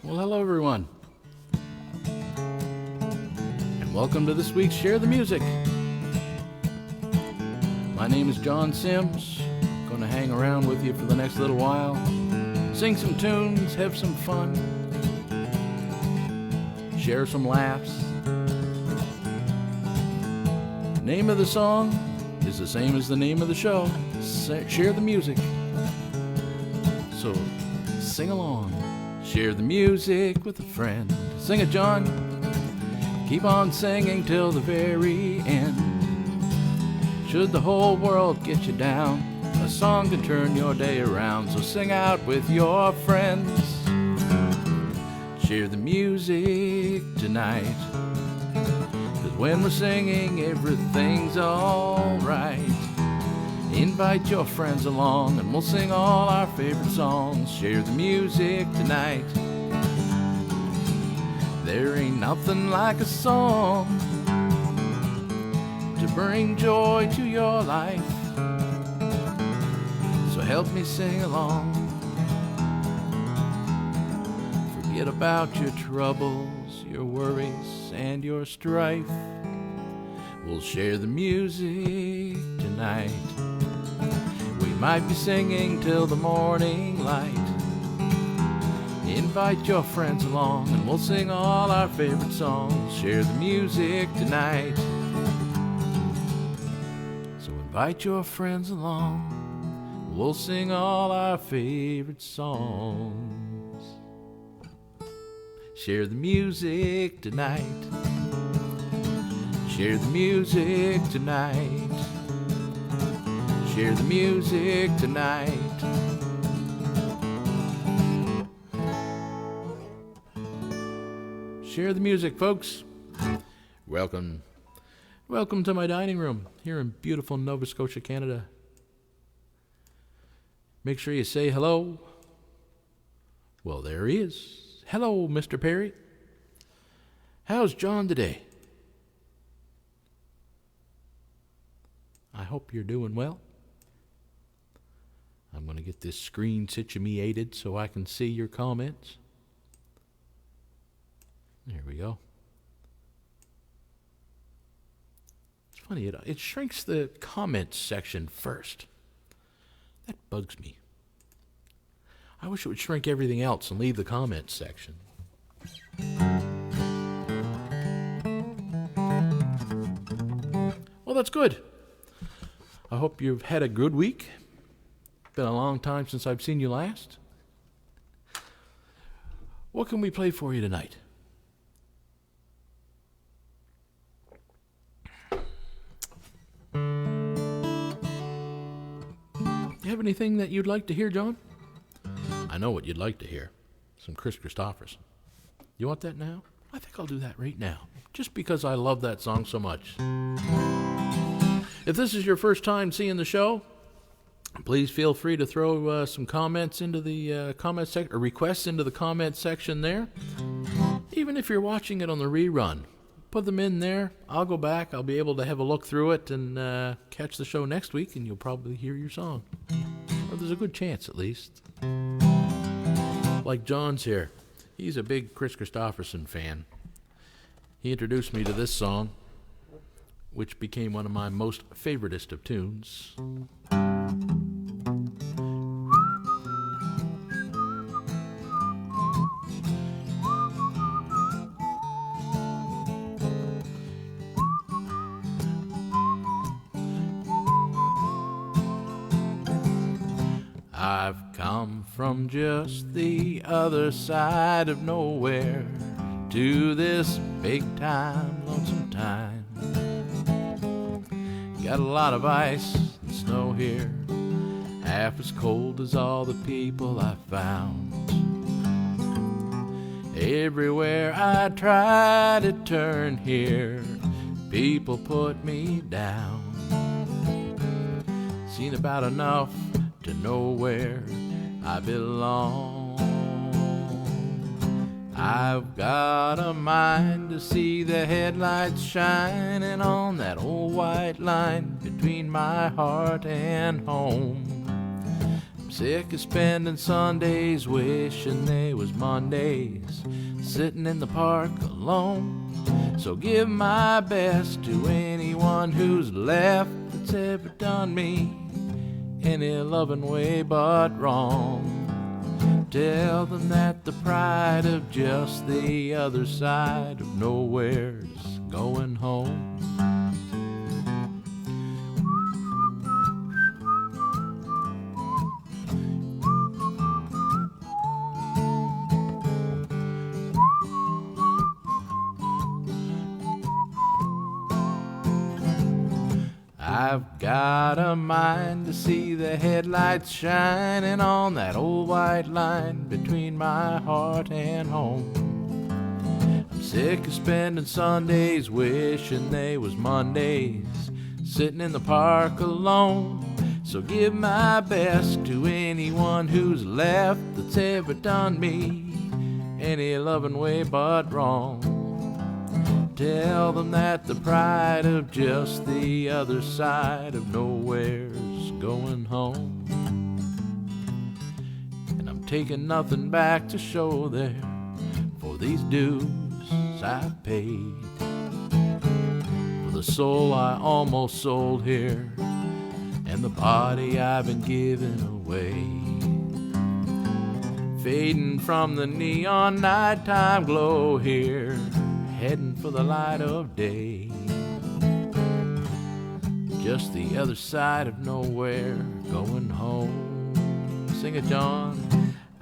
Well, hello everyone, and welcome to this week's Share the Music. My name is John Sims. I'm going to hang around with you for the next little while, sing some tunes, have some fun, share some laughs. The name of the song is the same as the name of the show, Share the Music. So sing along. Share the music with a friend. Sing it, John. Keep on singing till the very end. Should the whole world get you down, a song can turn your day around. So sing out with your friends. Share the music tonight, 'cause when we're singing, everything's alright. Invite your friends along and we'll sing all our favorite songs. Share the music tonight. There ain't nothing like a song to bring joy to your life. So help me sing along. Forget about your troubles, your worries, and your strife. We'll share the music tonight. We might be singing till the morning light. Invite your friends along and we'll sing all our favorite songs. Share the music tonight. So invite your friends along. We'll sing all our favorite songs. Share the music tonight. Share the music tonight. Share the music tonight. Share the music, folks. Welcome to my dining room here in beautiful Nova Scotia, Canada. Make sure you say hello. Well, there he is. Hello, Mr. Perry. How's John today? I hope you're doing well. I'm going to get this screen situated so I can see your comments. There we go. It's funny, it shrinks the comments section first. That bugs me. I wish it would shrink everything else and leave the comments section. Well, that's good. I hope you've had a good week. Been a long time since I've seen you last. What can we play for you tonight? You have anything that you'd like to hear, John? I know what you'd like to hear. Some Chris Christopherson. You want that now? I think I'll do that right now, just because I love that song so much. If this is your first time seeing the show, please feel free to throw some comments into the comment section, or requests into the comment section there. Even if you're watching it on the rerun, put them in there. I'll go back. I'll be able to have a look through it and catch the show next week, and you'll probably hear your song. Or there's a good chance, at least. Like John's here. He's a big Chris Christopherson fan. He introduced me to this song, which became one of my most favoritist of tunes. I've come from just the other side of nowhere to this big time, lonesome time. Got a lot of ice and snow here, half as cold as all the people I found. Everywhere I try to turn here, people put me down. Seen about enough to know where I belong. I've got a mind to see the headlights shining on that old white line between my heart and home. I'm Sick of spending Sundays wishing they was Mondays, sitting in the park alone. So give my best to anyone who's left that's ever done me any loving way but wrong. Tell them that the pride of just the other side of nowhere's going home. I've got a mind to see the headlights shining on that old white line between my heart and home. I'm sick of spending Sundays wishing they was Mondays, sitting in the park alone. So give my best to anyone who's left that's ever done me any loving way but wrong. Tell them that the pride of just the other side of nowhere's going home. And I'm taking nothing back to show there for these dues I've paid, for the soul I almost sold here and the body I've been giving away. Fading from the neon nighttime glow here, heading for the light of day. Just the other side of nowhere, going home. Sing it, John.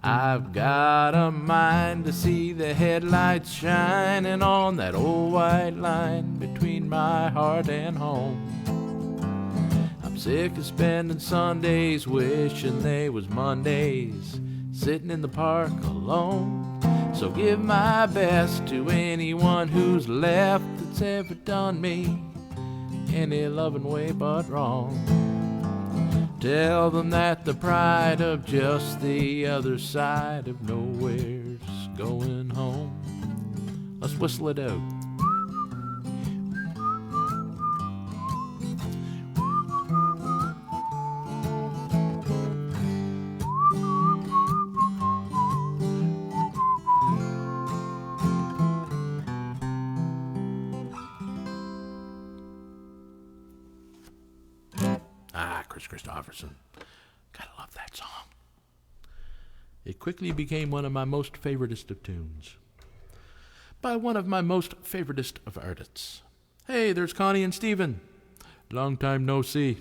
I've got a mind to see the headlights shining on that old white line between my heart and home. I'm sick of spending Sundays wishing they was Mondays, sitting in the park alone. So give my best to anyone who's left that's ever done me any loving way but wrong. Tell them that the pride of just the other side of nowhere's going home. Let's whistle it out. Chris Christopherson. Gotta love that song. It quickly became one of my most favoritist of tunes by one of my most favoritist of artists. Hey, there's Connie and Steven. Long time no see.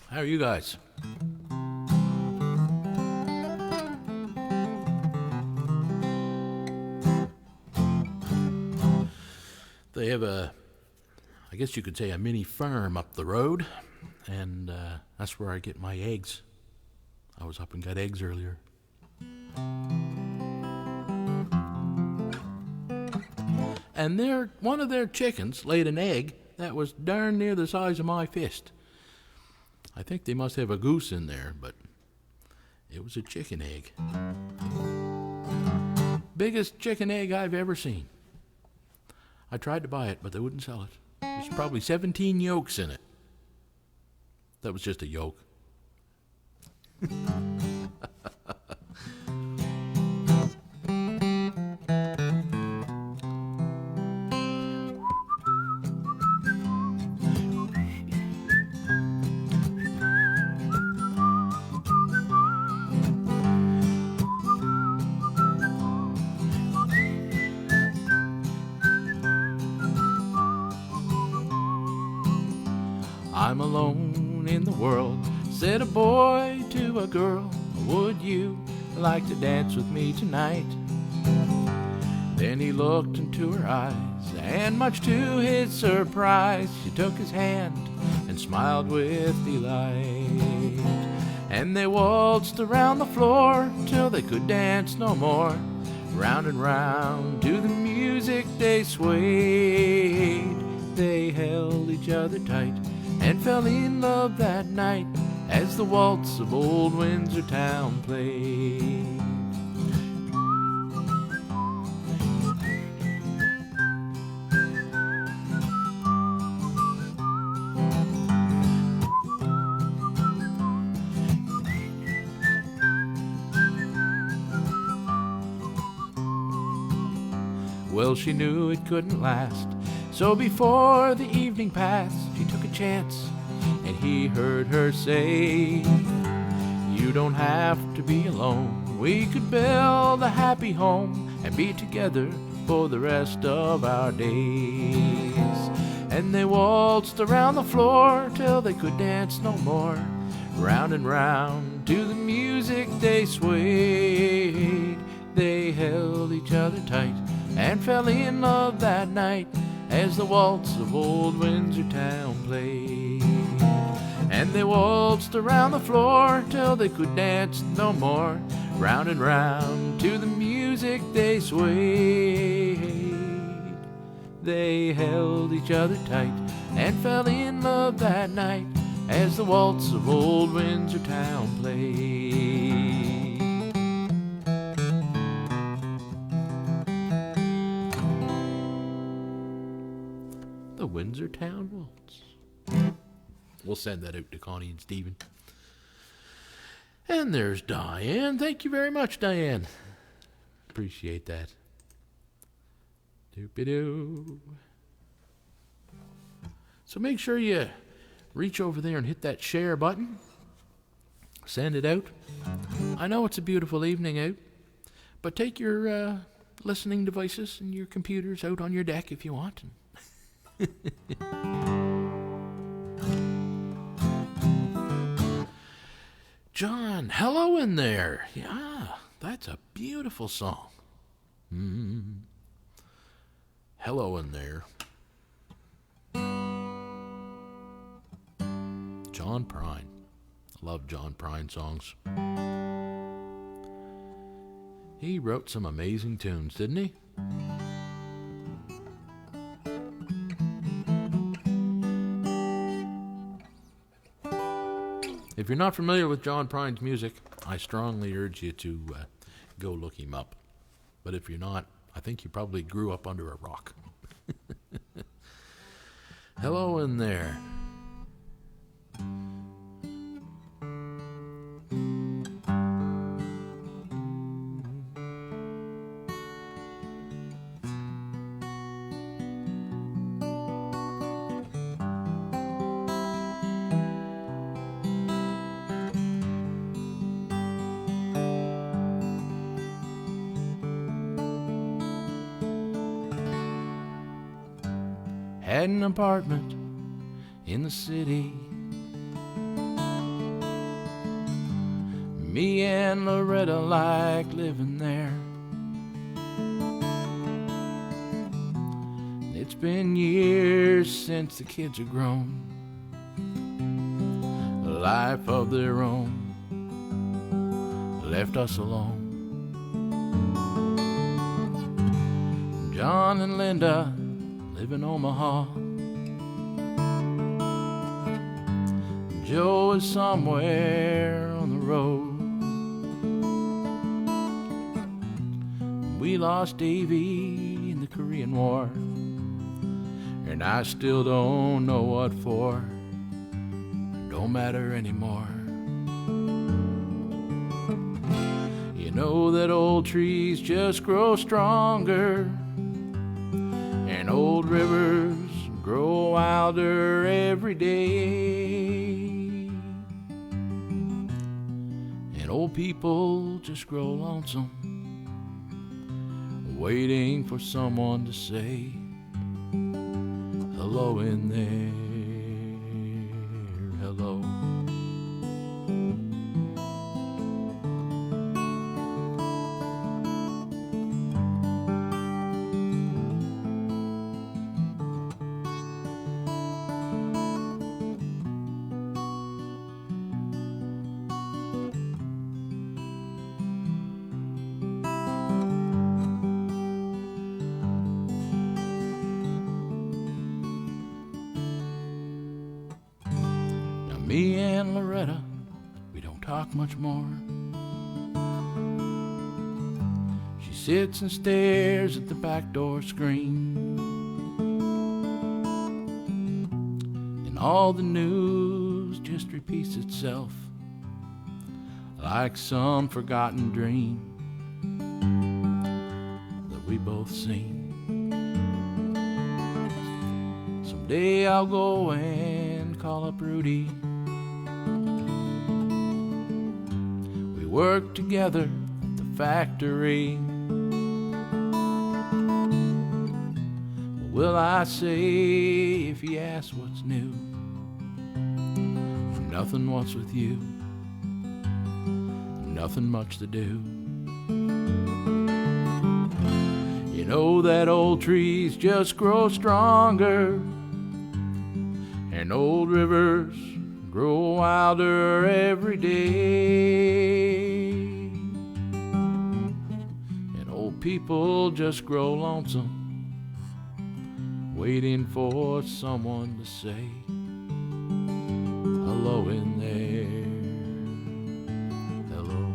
How are you guys? They have I guess you could say a mini farm up the road, and that's where I get my eggs. I was up and got eggs earlier. And one of their chickens laid an egg that was darn near the size of my fist. I think they must have a goose in there, but it was a chicken egg. Biggest chicken egg I've ever seen. I tried to buy it, but they wouldn't sell it. There's probably 17 yolks in it. That was just a yolk. I'm alone in the world, said a boy to a girl. Would you like to dance with me tonight? Then he looked into her eyes, and much to his surprise, she took his hand and smiled with delight. And they waltzed around the floor till they could dance no more. Round and round to the music they swayed. They held each other tight and fell in love that night as the waltz of old Windsor town played. Well, she knew it couldn't last, so before the evening passed, she took a chance, and he heard her say, you don't have to be alone. We could build a happy home and be together for the rest of our days. And they waltzed around the floor till they could dance no more. Round and round to the music they swayed. They held each other tight and fell in love that night as the waltz of old Windsor Town played. And they waltzed around the floor till they could dance no more. Round and round to the music they swayed. They held each other tight and fell in love that night as the waltz of old Windsor Town played. The Windsor Town Waltz. We'll send that out to Connie and Stephen. And there's Diane. Thank you very much, Diane. Appreciate that. Doopy-doo. So make sure you reach over there and hit that share button. Send it out. I know it's a beautiful evening out, but take your listening devices and your computers out on your deck if you want. John, hello in there. Yeah, that's a beautiful song. Hello in there. John Prine. I love John Prine songs. He wrote some amazing tunes, didn't he? If you're not familiar with John Prine's music, I strongly urge you to go look him up. But if you're not, I think you probably grew up under a rock. Hello in there. Had an apartment in the city. Me and Loretta like living there. It's been years since the kids are grown, a life of their own, left us alone. John and Linda live in Omaha. Joe is somewhere on the road. We lost Davy in the Korean War, and I still don't know what for. Don't matter anymore. You know that old trees just grow stronger, and old rivers grow wilder every day, and old people just grow lonesome, waiting for someone to say hello in there. Hello. Me and Loretta, we don't talk much more. She sits and stares at the back door screen, and all the news just repeats itself like some forgotten dream that we both seen. Someday I'll go and call up Rudy. We worked together at the factory. What will I say if he asks what's new? Nothing wants with you, nothing much to do. You know that old trees just grow stronger, and old rivers grow wilder every day, and old people just grow lonesome, waiting for someone to say hello in there. Hello.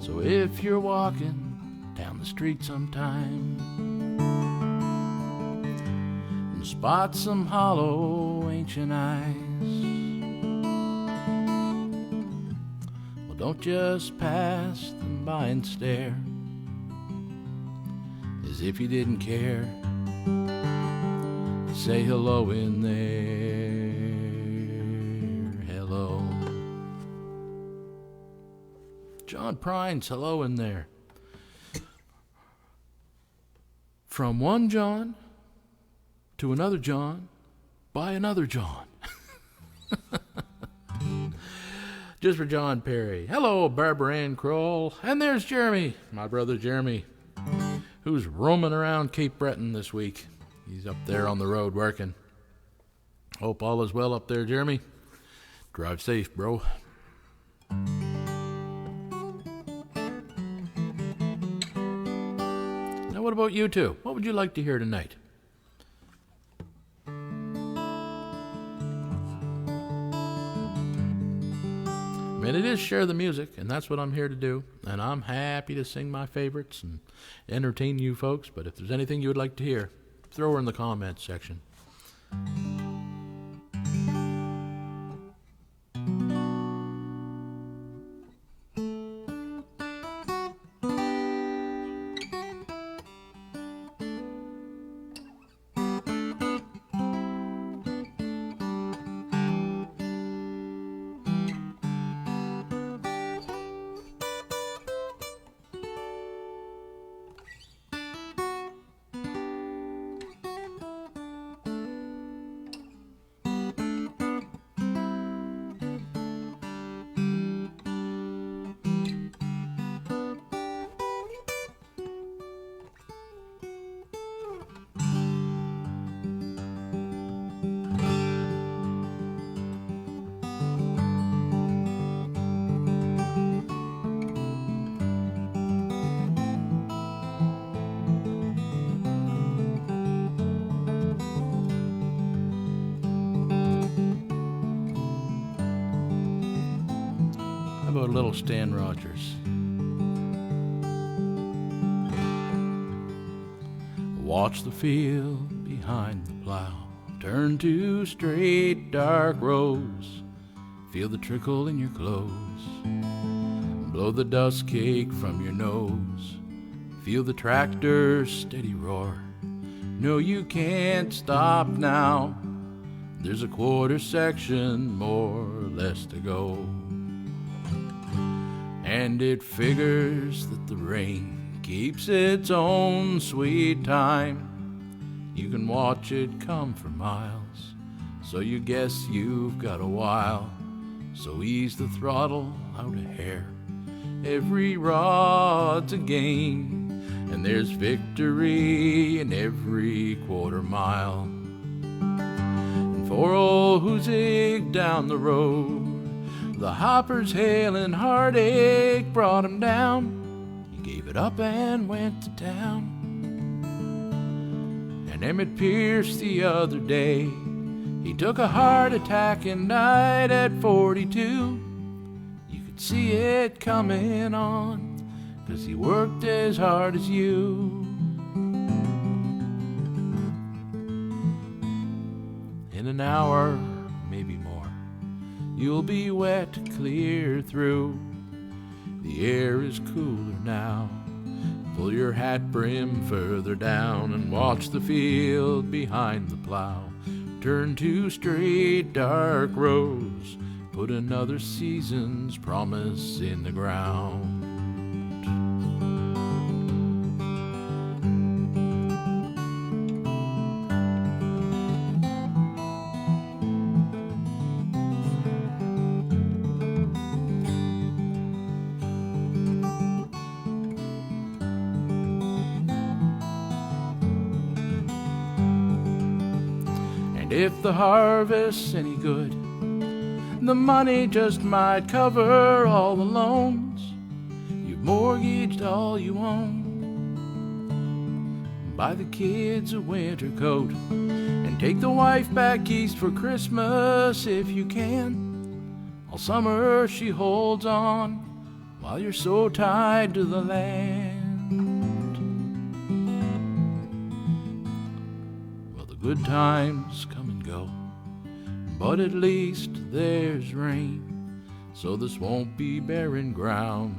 So if you're walking down the street sometime, spot some hollow ancient eyes, well, don't just pass them by and stare as if you didn't care. Say hello in there. Hello. John Prine's Hello in There. From one John to another John by another John. Just for John Perry. Hello, Barbara Ann Kroll. And there's Jeremy, my brother Jeremy, who's roaming around Cape Breton this week. He's up there on the road working. Hope all is well up there, Jeremy. Drive safe, bro. Now, what about you two? What would you like to hear tonight? And it is share the music, and that's what I'm here to do. And I'm happy to sing my favorites and entertain you folks. But if there's anything you would like to hear, throw her in the comments section. About a little Stan Rogers. Watch the field behind the plow turn to straight dark rows. Feel the trickle in your clothes. Blow the dust cake from your nose. Feel the tractor's steady roar. No, you can't stop now. There's a quarter section more or less to go. And it figures that the rain keeps its own sweet time. You can watch it come for miles, so you guess you've got a while. So ease the throttle out a hair. Every rod's a gain, and there's victory in every quarter mile. And for all who zig down the road, the hopper's hail and heartache brought him down. He gave it up and went to town. And Emmett Pierce the other day, he took a heart attack and died at 42. You could see it coming on, 'cause he worked as hard as you. In an hour, maybe more, you'll be wet clear through. The air is cooler now. Pull your hat brim further down and watch the field behind the plow. Turn 2 straight dark rows, put another season's promise in the ground. If the harvest's any good, the money just might cover all the loans. You've mortgaged all you own. Buy the kids a winter coat and take the wife back east for Christmas if you can. All summer she holds on while you're so tied to the land. Well, the good times come and go, but at least there's rain, so this won't be barren ground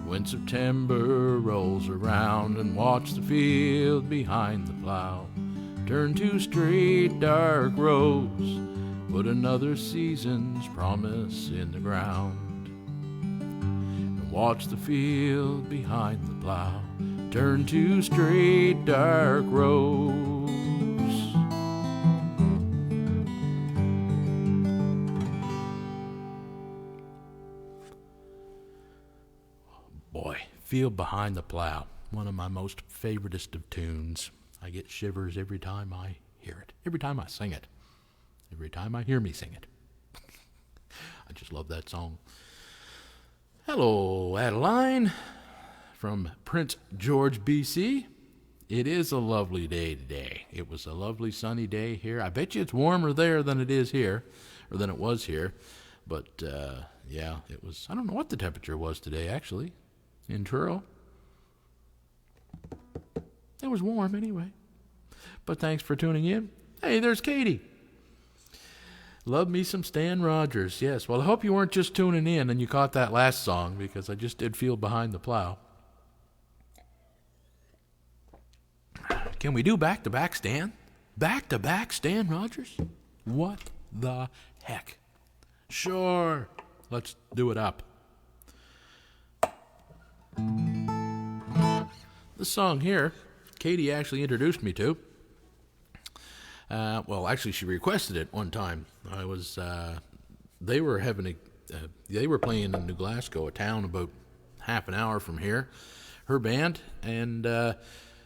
when September rolls around. And watch the field behind the plow, turn 2 straight dark rows, put another season's promise in the ground. And watch the field behind the plow, turn 2 straight dark rows. Boy, Field Behind the Plow, one of my most favoritist of tunes. I get shivers every time I hear it, every time I sing it, every time I hear me sing it. I just love that song. Hello, Adeline, from Prince George, BC. It is a lovely day today. It was a lovely sunny day here. I bet you it's warmer there than it is here, or than it was here. But, yeah, it was, I don't know what the temperature was today, actually. In Truro. It was warm anyway. But thanks for tuning in. Hey, there's Katie. Love me some Stan Rogers. Yes, well, I hope you weren't just tuning in and you caught that last song, because I just did Field Behind the Plow. Can we do back-to-back Stan? Back-to-back Stan Rogers? What the heck? Sure. Let's do it up. This song here, Katie actually introduced me to. Well, actually, she requested it one time. They were playing in New Glasgow, a town about half an hour from here. Her band, and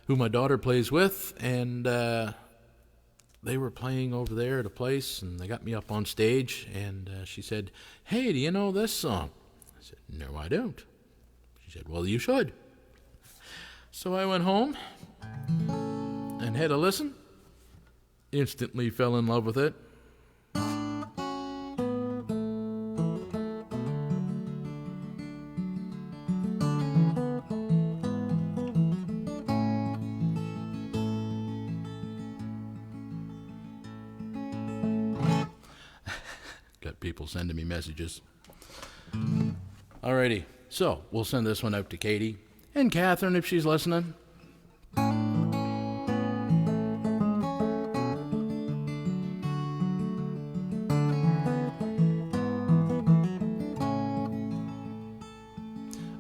who my daughter plays with, and they were playing over there at a place, and they got me up on stage, and she said, "Hey, do you know this song?" I said, "No, I don't." She said, "Well, you should." So I went home and had a listen. Instantly fell in love with it. Got people sending me messages. Alrighty, so we'll send this one out to Katie and Catherine if she's listening.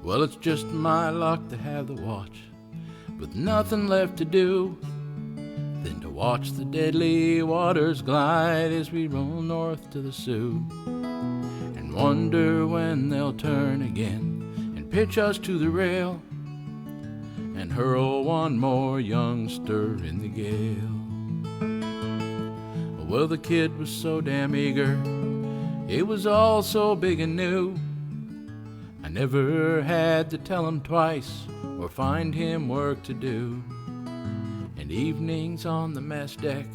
Well, it's just my luck to have the watch, with nothing left to do than to watch the deadly waters glide as we roll north to the Sioux, and wonder when they'll turn again and pitch us to the rail and hurl one more youngster in the gale. Well, the kid was so damn eager, it was all so big and new, I never had to tell him twice or find him work to do. And evenings on the mess deck,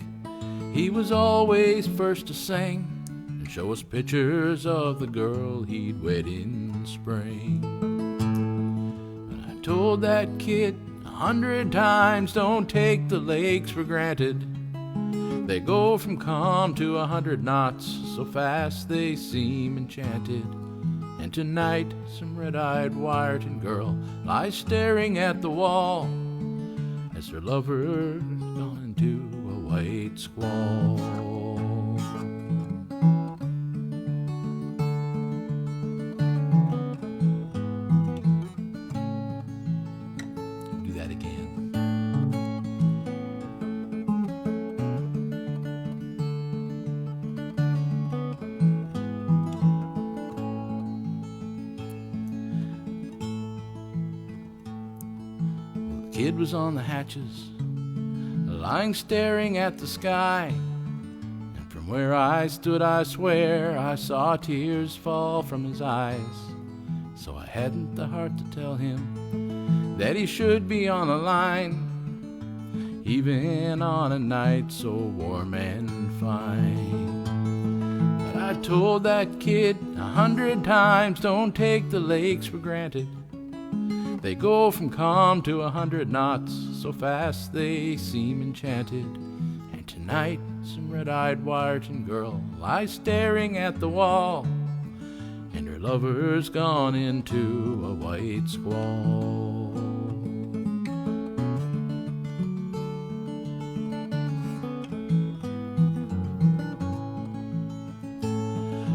he was always first to sing and show us pictures of the girl he'd wed in spring. And I'd told that kid 100 times, don't take the lakes for granted. They go from calm to 100 knots, so fast they seem enchanted. And tonight some red-eyed Wyerton girl lies staring at the wall as her lover's gone into a white squall. Do that again. Kid was on the hatches, lying staring at the sky. And from where I stood, I swear, I saw tears fall from his eyes. So I hadn't the heart to tell him that he should be on the line, even on a night so warm and fine. But I told that kid 100 times, don't take the lakes for granted. They go from calm to 100 knots, so fast they seem enchanted. And tonight some red-eyed Wyerton girl lies staring at the wall, and her lover's gone into a white squall.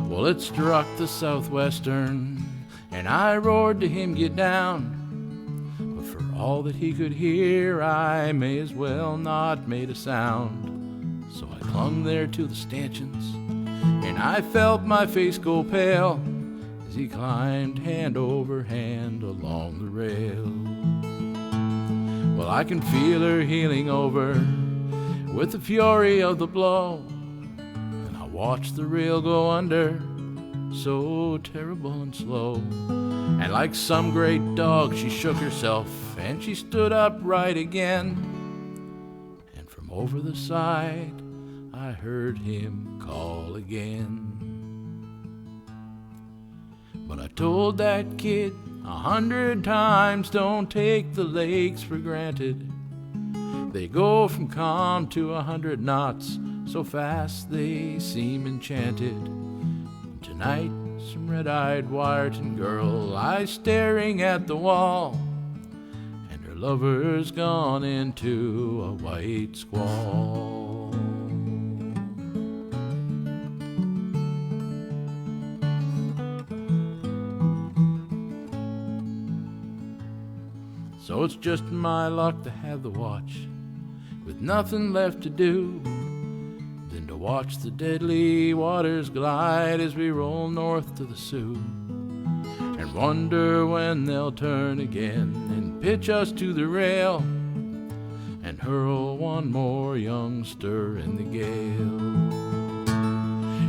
Well, it struck the southwestern, and I roared to him, get down. All that he could hear, I may as well not made a sound. So I clung there to the stanchions, and I felt my face go pale as he climbed hand over hand along the rail. Well, I can feel her heeling over with the fury of the blow, and I watched the rail go under, so terrible and slow. And like some great dog she shook herself, and she stood upright again. And from over the side I heard him call again. But I told that kid 100 times, don't take the lakes for granted. They go from calm to 100 knots, so fast they seem enchanted. And tonight some red-eyed Wyerton girl lies staring at the wall, and her lover's gone into a white squall. So it's just my luck to have the watch, with nothing left to do than to watch the deadly waters glide as we roll north to the Sioux, and wonder when they'll turn again and pitch us to the rail and hurl one more youngster in the gale.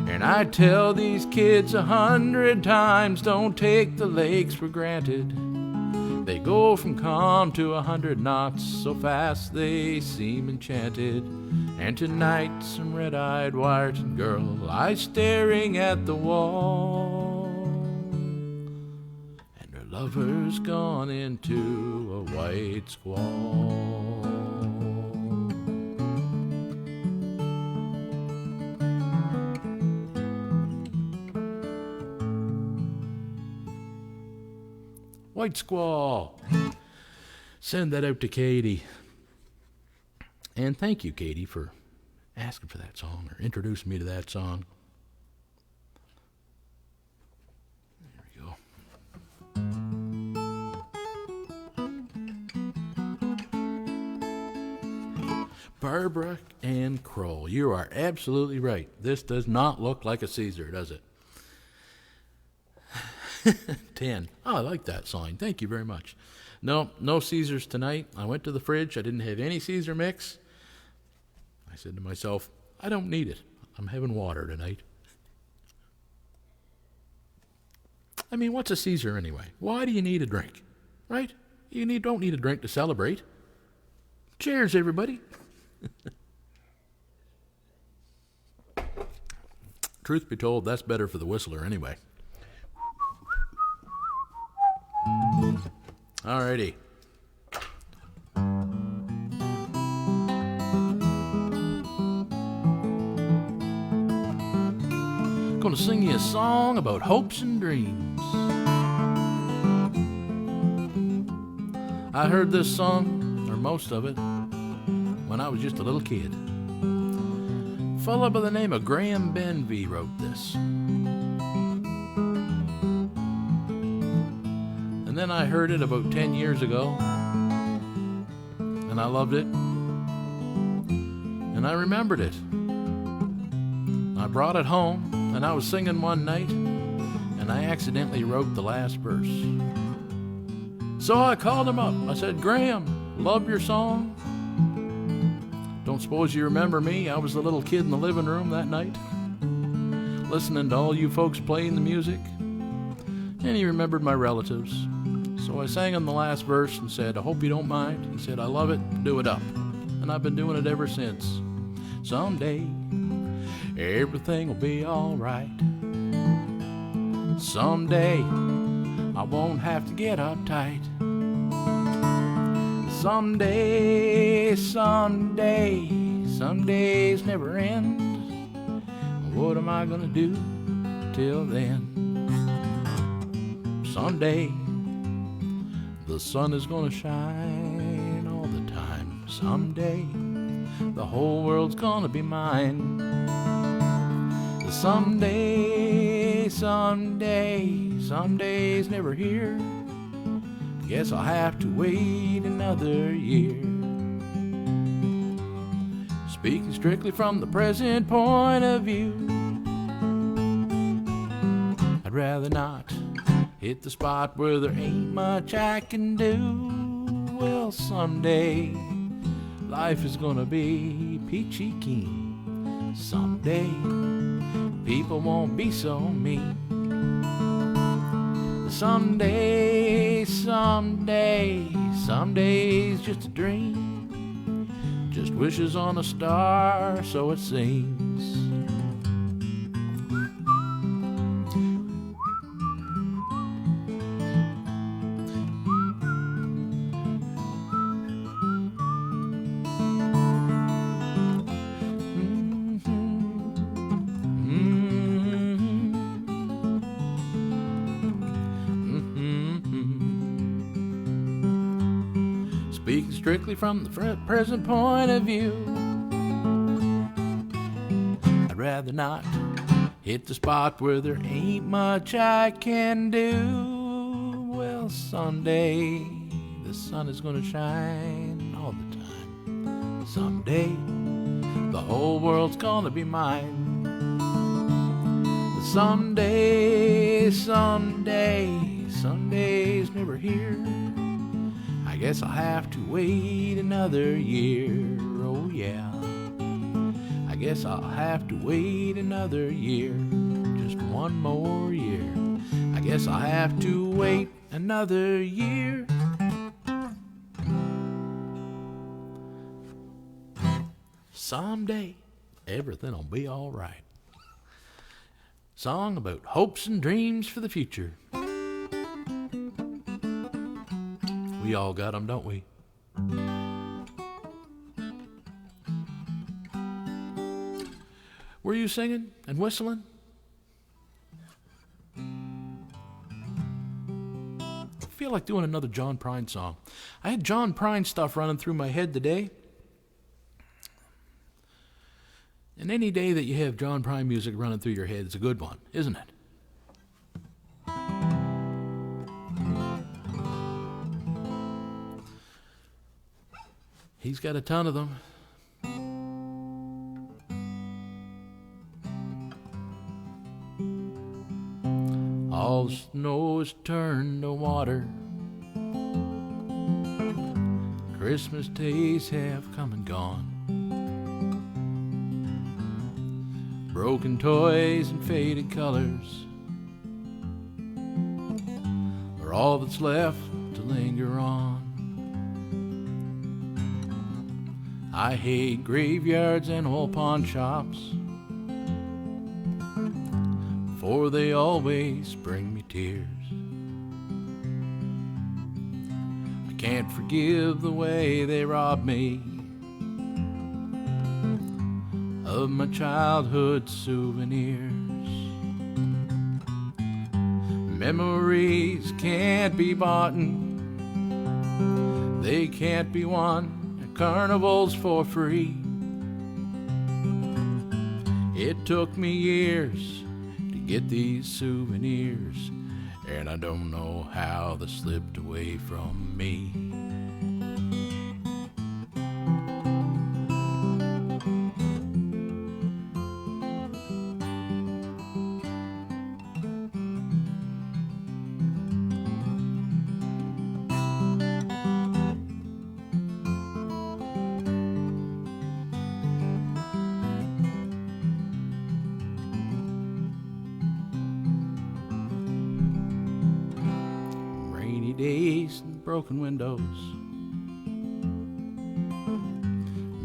And I tell these kids 100 times, don't take the lakes for granted. They go from calm to 100 knots, so fast they seem enchanted. And tonight some red-eyed Wyerton girl lies staring at the wall, and her lover's gone into a white squall. White squall. Send that out to Katie. And thank you, Katie, for asking for that song or introducing me to that song. There we go. Barbara and Kroll, you are absolutely right. This does not look like a Caesar, does it? 10. Oh, I like that sign. Thank you very much. No Caesars tonight. I went to the fridge. I didn't have any Caesar mix. I said to myself, I don't need it. I'm having water tonight. I mean, what's a Caesar anyway? Why do you need a drink? Right? You don't need a drink to celebrate. Cheers, everybody. Truth be told, that's better for the whistler anyway. Alrighty. Gonna sing you a song about hopes and dreams. I heard this song, or most of it, when I was just a little kid. A fellow by the name of Graham Benvie wrote this. And then I heard it about 10 years ago, and I loved it, and I remembered it. I brought it home, and I was singing one night, and I accidentally wrote the last verse. So I called him up. I said, Graham, love your song. Don't suppose you remember me? I was the little kid in the living room that night, listening to all you folks playing the music. And he remembered my relatives. So I sang him the last verse and said, I hope you don't mind. He said, I love it, do it up. And I've been doing it ever since. Someday, everything will be all right. Someday, I won't have to get uptight. Someday, some days never end. What am I gonna do till then? Someday, the sun is gonna shine all the time. Someday, the whole world's gonna be mine. Someday, some days never here. Guess I'll have to wait another year. Speaking strictly from the present point of view, I'd rather not hit the spot where there ain't much I can do. Well, someday life is gonna be peachy keen. Someday people won't be so mean. Someday's just a dream, just wishes on a star, so it seems. Speaking strictly from the present point of view, I'd rather not hit the spot where there ain't much I can do. Well, someday the sun is gonna shine all the time. Someday the whole world's gonna be mine. Somedays never here. I guess I'll have to wait another year. Oh yeah, I guess I'll have to wait another year. Just one more year. I guess I'll have to wait another year. Someday everything'll be all right. Song about hopes and dreams for the future. We all got them, don't we? Were you singing and whistling? I feel like doing another John Prine song. I had John Prine stuff running through my head today. And any day that you have John Prine music running through your head is a good one, isn't it? He's got a ton of them. All the snow is turned to water. Christmas days have come and gone. Broken toys and faded colors are all that's left to linger on. I hate graveyards and old pawn shops, for they always bring me tears. I can't forgive the way they robbed me of my childhood souvenirs. Memories can't be bought, they can't be won at carnivals for free. It took me years to get these souvenirs, and I don't know how they slipped away from me. Days and broken windows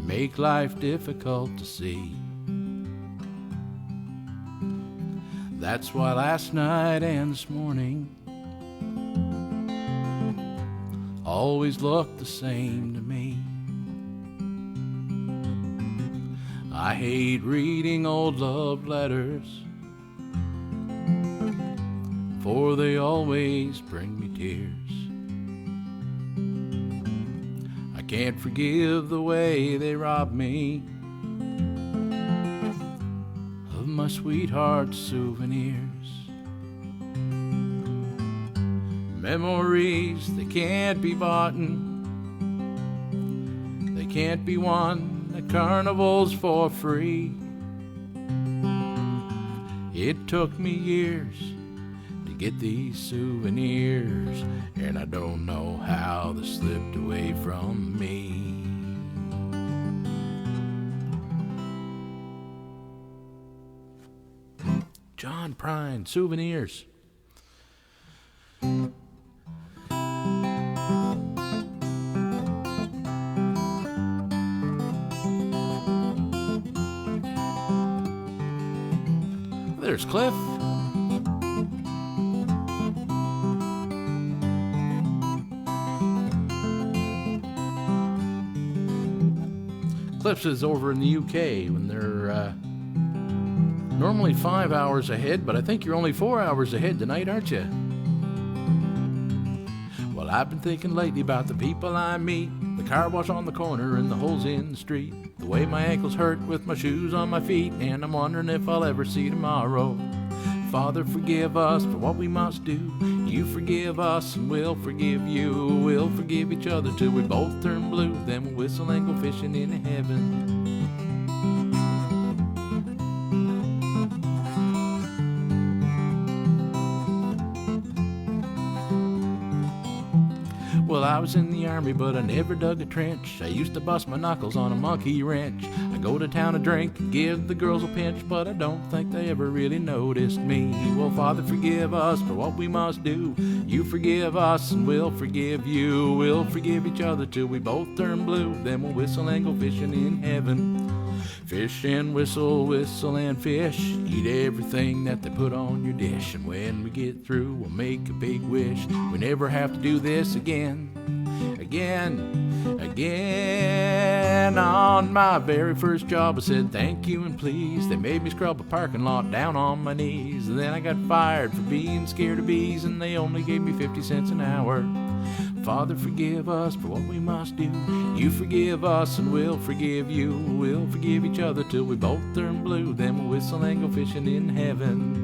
make life difficult to see. That's why last night and this morning always look the same to me. I hate reading old love letters, for they always bring me tears. I can't forgive the way they robbed me of my sweetheart's souvenirs. Memories, they can't be bought, they can't be won at carnivals for free. It took me years to get these souvenirs, and I don't know how they slipped away from me. John Prine, Souvenirs. There's Cliff. Cliff's is over in the UK when they're normally 5 hours ahead, but I think you're only 4 hours ahead tonight, aren't you? Well, I've been thinking lately about the people I meet, the car wash on the corner and the holes in the street, the way my ankles hurt with my shoes on my feet, and I'm wondering if I'll ever see tomorrow. Father, forgive us for what we must do. You forgive us and we'll forgive you. We'll forgive each other till we both turn blue. Then we'll whistle and go fishing in heaven. Well, I was in the army, but I never dug a trench. I used to bust my knuckles on a monkey wrench. I go to town to drink and give the girls a pinch, but I don't think they ever really noticed me. Well, Father, forgive us for what we must do. You forgive us and we'll forgive you. We'll forgive each other till we both turn blue. Then we'll whistle and go fishing in heaven. Fish and whistle, whistle and fish. Eat everything that they put on your dish. And when we get through, we'll make a big wish. We never have to do this again. Again. On my very first job, I said thank you and please. They made me scrub a parking lot down on my knees. And then I got fired for being scared of bees, and they only gave me 50 cents an hour. Father, forgive us for what we must do. You forgive us and we'll forgive you. We'll forgive each other till we both turn blue. Then we'll whistle and go fishing in heaven.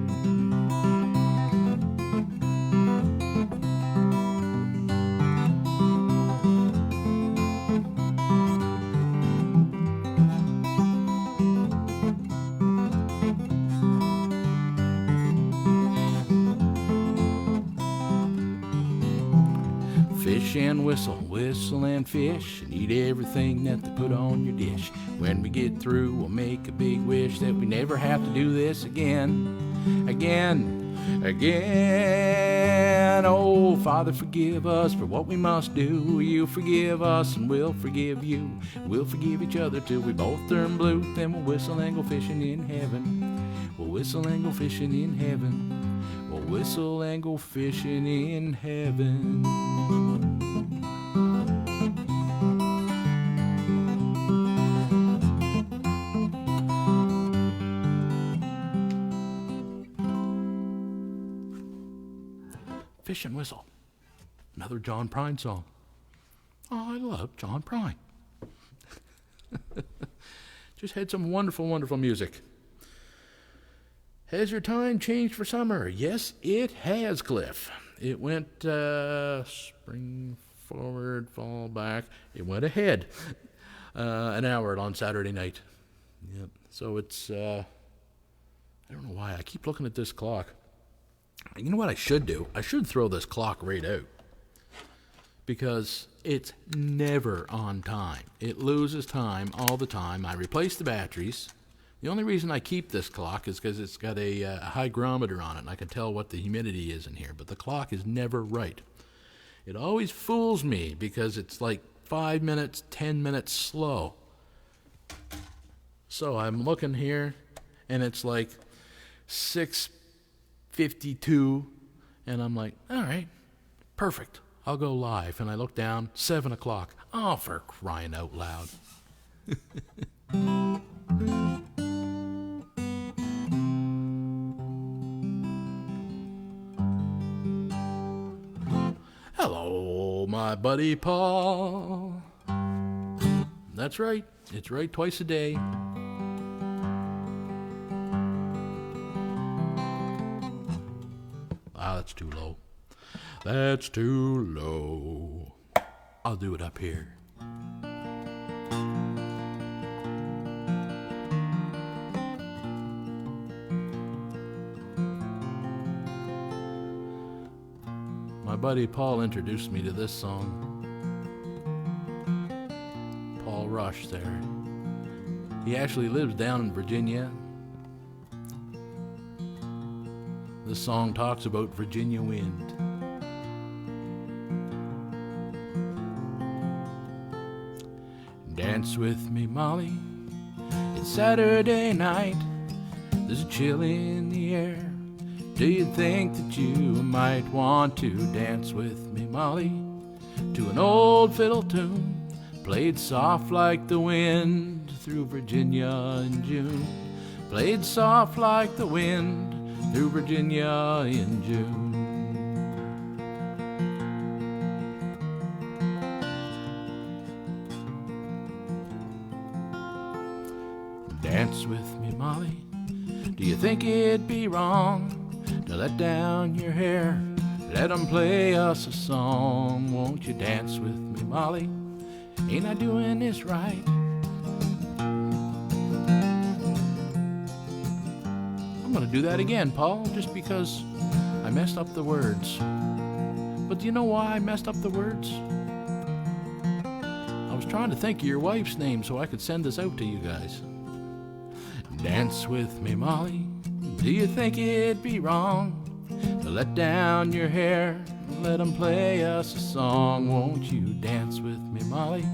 Fish and whistle, whistle and fish, and eat everything that they put on your dish. When we get through, we'll make a big wish that we never have to do this again. Again. Oh, Father, forgive us for what we must do. You forgive us and we'll forgive you. We'll forgive each other till we both turn blue. Then we'll whistle and go fishing in heaven. We'll whistle and go fishing in heaven. We'll whistle and go fishing in heaven. Fishing Whistle. Another John Prine song. Oh, I love John Prine. Just had some wonderful, wonderful music. Has your time changed for summer? Yes, it has, Cliff. It went spring forward, fall back. It went ahead an hour on Saturday night. Yep. So it's, I don't know why. I keep looking at this clock. You know what I should do? I should throw this clock right out. Because it's never on time. It loses time all the time. I replace the batteries. The only reason I keep this clock is because it's got a hygrometer on it, and I can tell what the humidity is in here. But the clock is never right. It always fools me because it's like 5 minutes, 10 minutes slow. So I'm looking here, and it's like 6:52, and I'm like, all right, perfect. I'll go live. And I look down, 7 o'clock. Oh, for crying out loud. Hello, my buddy Paul. That's right. It's right twice a day. Ah, that's too low. That's too low. I'll do it up here. My buddy Paul introduced me to this song. Paul Rush there. He actually lives down in Virginia. This song talks about Virginia wind. Dance with me, Molly. It's Saturday night. There's a chill in the air. Do you think that you might want to dance with me, Molly, to an old fiddle tune played soft like the wind through Virginia in June? Played soft like the wind through Virginia in June. Dance with me, Molly. Do you think it'd be wrong to let down your hair? Let 'em play us a song. Won't you dance with me, Molly? Ain't I doing this right? I'm gonna do that again, Paul, just because I messed up the words. But do you know why I messed up the words? I was trying to think of your wife's name so I could send this out to you guys. Dance with me, Molly. Do you think it'd be wrong to let down your hair? Let 'em play us a song. Won't you dance with me, Molly?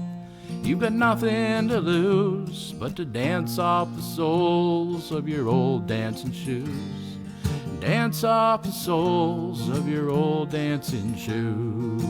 You've got nothing to lose but to dance off the soles of your old dancing shoes. Dance off the soles of your old dancing shoes.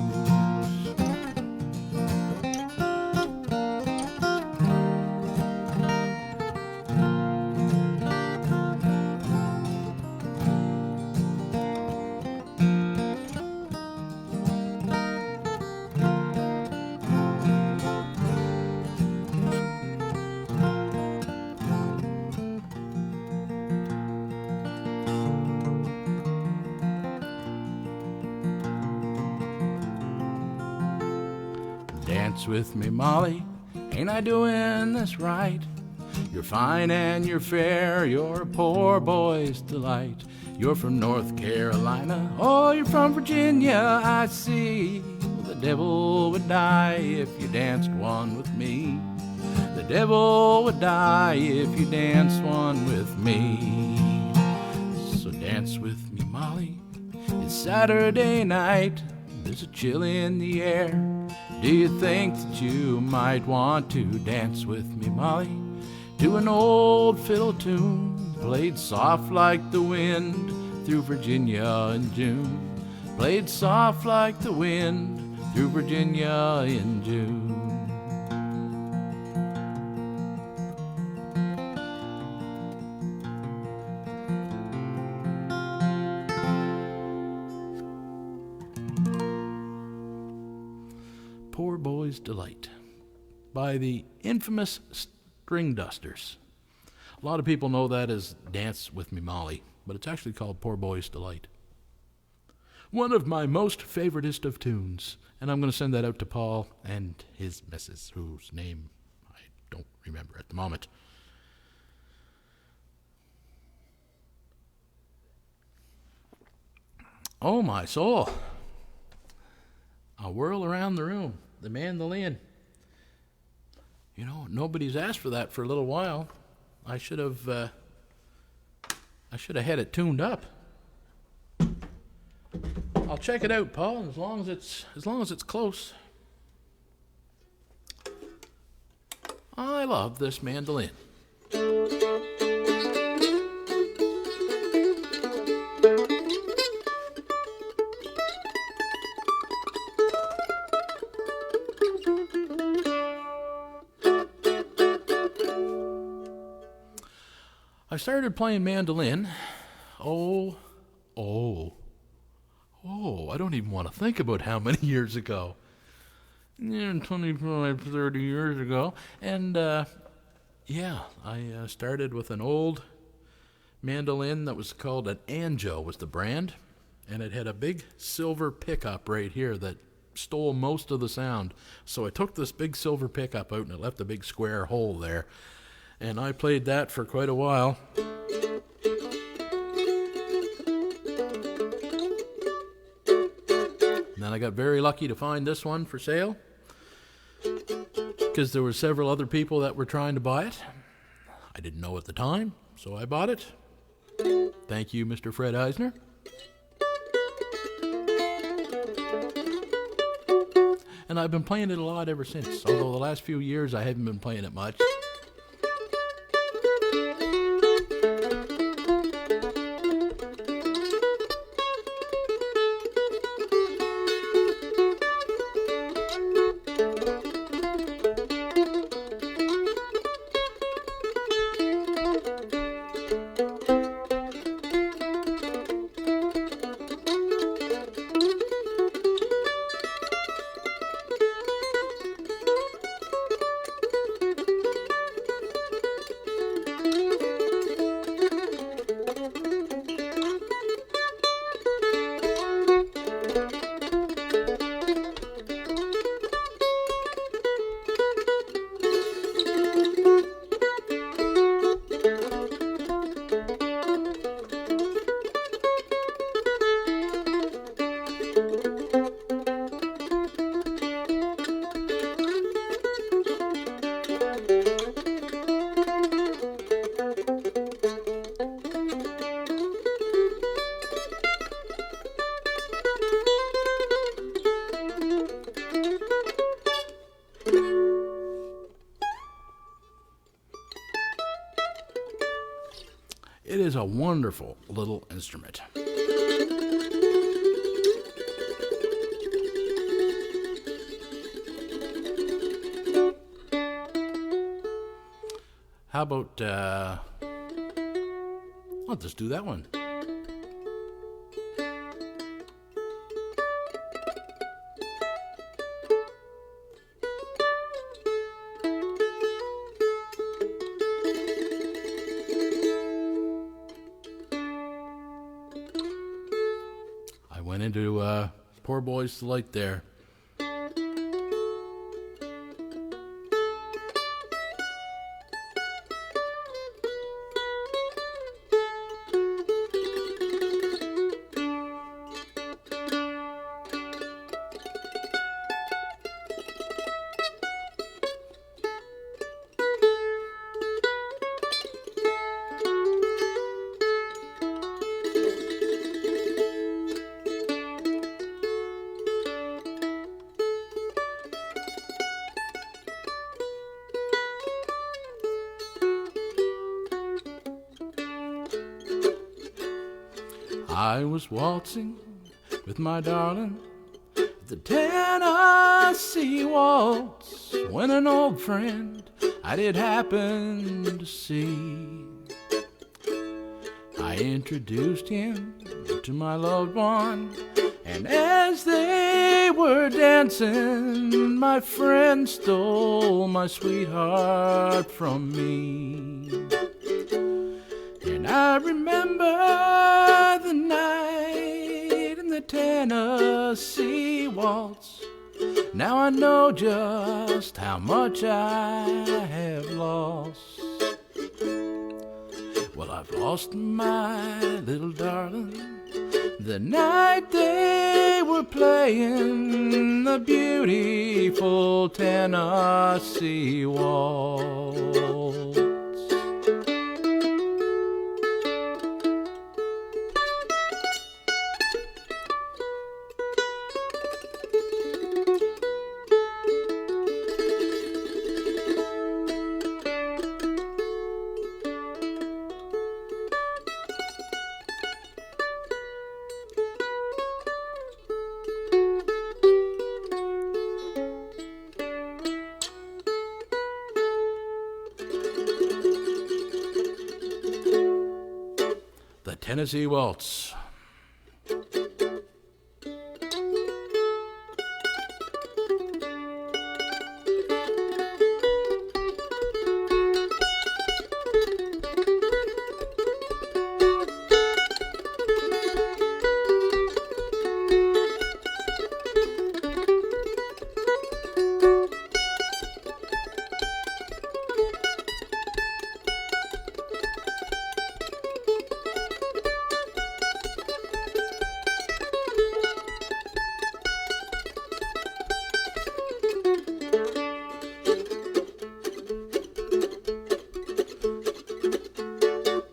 Dance with me, Molly. Ain't I doing this right? You're fine and you're fair. You're a poor boy's delight. You're from North Carolina. Oh, you're from Virginia, I see. Well, the devil would die if you danced one with me. The devil would die if you danced one with me. So dance with me, Molly. It's Saturday night. There's a chill in the air. Do you think that you might want to dance with me, Molly, to an old fiddle tune played soft like the wind through Virginia in June? Played soft like the wind through Virginia in June. Boy's Delight by the infamous String Dusters. A lot of people know that as Dance With Me Molly, but it's actually called Poor Boy's Delight. One of my most favoritist of tunes, and I'm going to send that out to Paul and his missus, whose name I don't remember at the moment. Oh, my soul. A whirl around the room. The mandolin. You know, nobody's asked for that for a little while. I should have had it tuned up. I'll check it out, Paul, as long as it's close. I love this mandolin. I started playing mandolin, I don't even want to think about how many years ago. 25, 30 years ago. And, I started with an old mandolin that was called an Anjo was the brand. And it had a big silver pickup right here that stole most of the sound. So I took this big silver pickup out and it left a big square hole there. And I played that for quite a while. And then I got very lucky to find this one for sale, because there were several other people that were trying to buy it. I didn't know at the time, so I bought it. Thank you, Mr. Fred Eisner. And I've been playing it a lot ever since, although the last few years I haven't been playing it much. It is a wonderful little instrument. How about, I'll just do that one. I went into Poor Boy's Delight there. I was waltzing with my darling at the Tennessee Waltz when an old friend I did happen to see. I introduced him to my loved one, And as they were dancing, my friend stole my sweetheart from me. And I remember the night in the Tennessee Waltz. Now I know just how much I have lost. Well, I've lost my little darling the night they were playing the beautiful Tennessee Waltz. The Tennessee Waltz.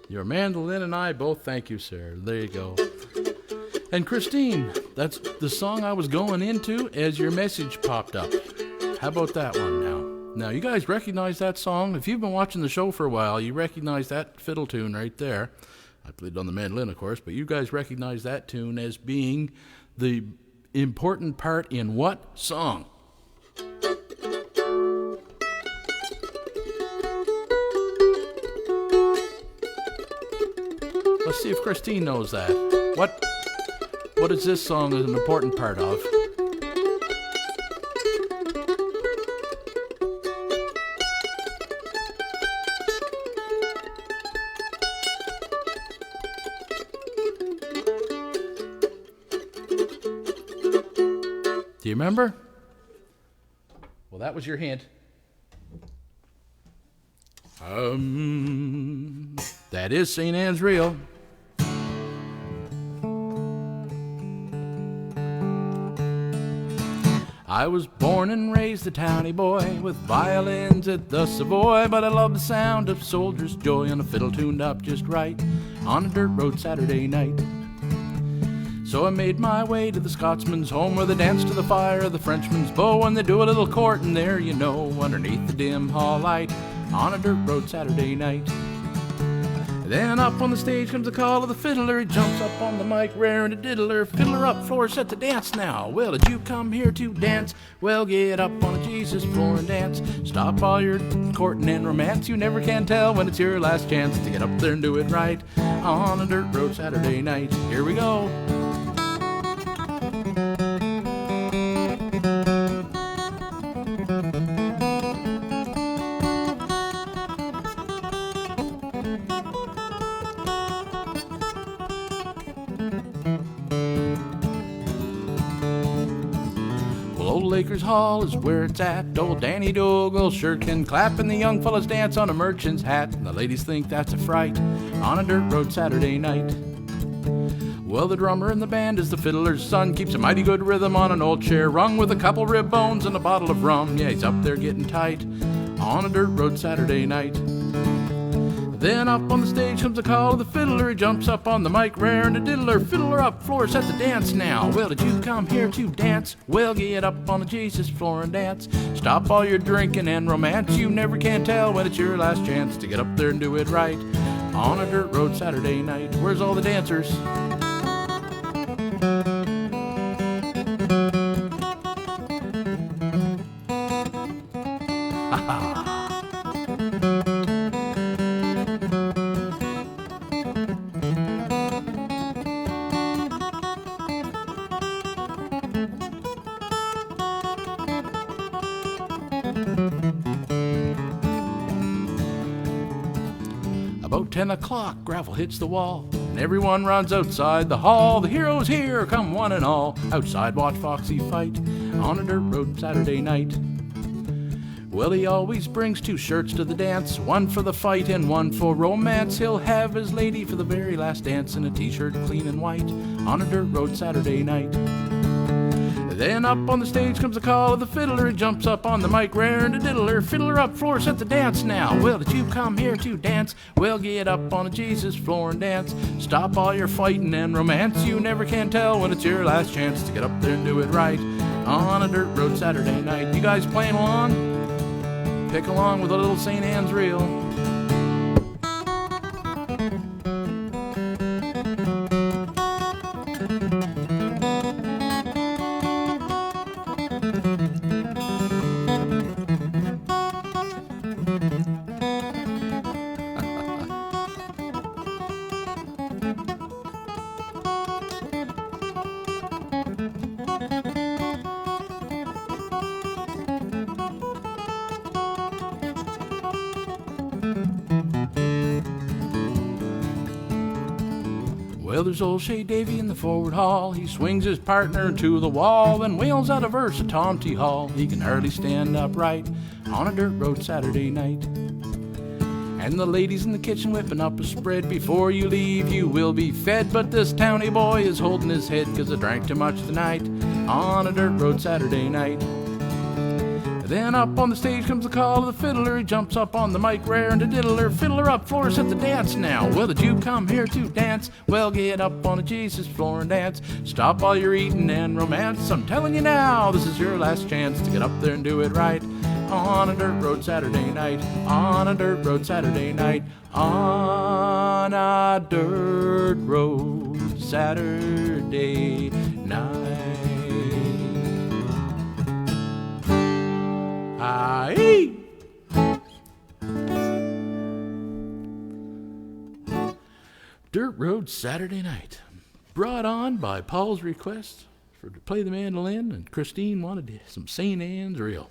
Your mandolin and I both thank you, sir. There you go. And Christine, that's the song I was going into as your message popped up. How about that one now? Now, you guys recognize that song? If you've been watching the show for a while, you recognize that fiddle tune right there. I played on the mandolin, of course, but you guys recognize that tune as being the important part in what song? Let's see if Christine knows that. What is this song an important part of? Do you remember? Well, that was your hint. That is St. Anne's Reel. I was born and raised a towny boy with violins at the Savoy, but I love the sound of soldier's joy on a fiddle tuned up just right on a dirt road Saturday night. So I made my way to the Scotsman's home where they dance to the fire of the Frenchman's bow and they do a little courtin' there, you know, underneath the dim hall light on a dirt road Saturday night. Then up on the stage comes the call of the fiddler. He jumps up on the mic, raring a diddler. Fiddler up, floor, set to dance now. Well, did you come here to dance? Well, get up on a Jesus floor and dance. Stop all your courting and romance. You never can tell when it's your last chance to get up there and do it right on a dirt road Saturday night. Here we go. Lakers Hall is where it's at. Old Danny Dougal sure can clap, and the young fellas dance on a merchant's hat, and the ladies think that's a fright on a dirt road Saturday night. Well, the drummer in the band is the fiddler's son, keeps a mighty good rhythm on an old chair rung with a couple rib bones and a bottle of rum. Yeah, he's up there getting tight on a dirt road Saturday night. Then up on the stage comes the call of the fiddler. He jumps up on the mic, raring a diddler. Fiddler up, floor, set the dance now. Well, did you come here to dance? Well, get up on the Jesus floor and dance. Stop all your drinking and romance. You never can tell when it's your last chance to get up there and do it right on a dirt road Saturday night. Where's all the dancers? About 10 o'clock, gravel hits the wall, and everyone runs outside the hall. The heroes here, come one and all. Outside watch Foxy fight on a dirt road Saturday night. Well, he always brings 2 shirts to the dance, one for the fight and one for romance. He'll have his lady for the very last dance in a t-shirt clean and white on a dirt road Saturday night. Then up on the stage comes the call of the fiddler. He jumps up on the mic, raring to diddler. Fiddler up, floor, set the dance now. Well, did you come here to dance? Well, get up on the Jesus floor and dance. Stop all your fighting and romance. You never can tell when it's your last chance to get up there and do it right on a dirt road Saturday night. You guys playing along? Pick along with a little St. Anne's reel. Well, there's old Shay Davy in the forward hall. He swings his partner to the wall, then wails out a verse of Tom T. Hall. He can hardly stand upright on a dirt road Saturday night. And the ladies in the kitchen whipping up a spread. Before you leave, you will be fed. But this towny boy is holding his head 'cause I drank too much tonight on a dirt road Saturday night. Then up on the stage comes the call of the fiddler. He jumps up on the mic, raring to diddler. Fiddler up, floor, set the dance now. Well, did you come here to dance? Well, get up on the Jesus floor and dance. Stop all your eating and romance. I'm telling you now, this is your last chance to get up there and do it right on a dirt road Saturday night. On a dirt road Saturday night. On a dirt road Saturday night. Aye. Dirt Road Saturday Night, brought on by Paul's request to play the mandolin, and Christine wanted some St. Anne's reel.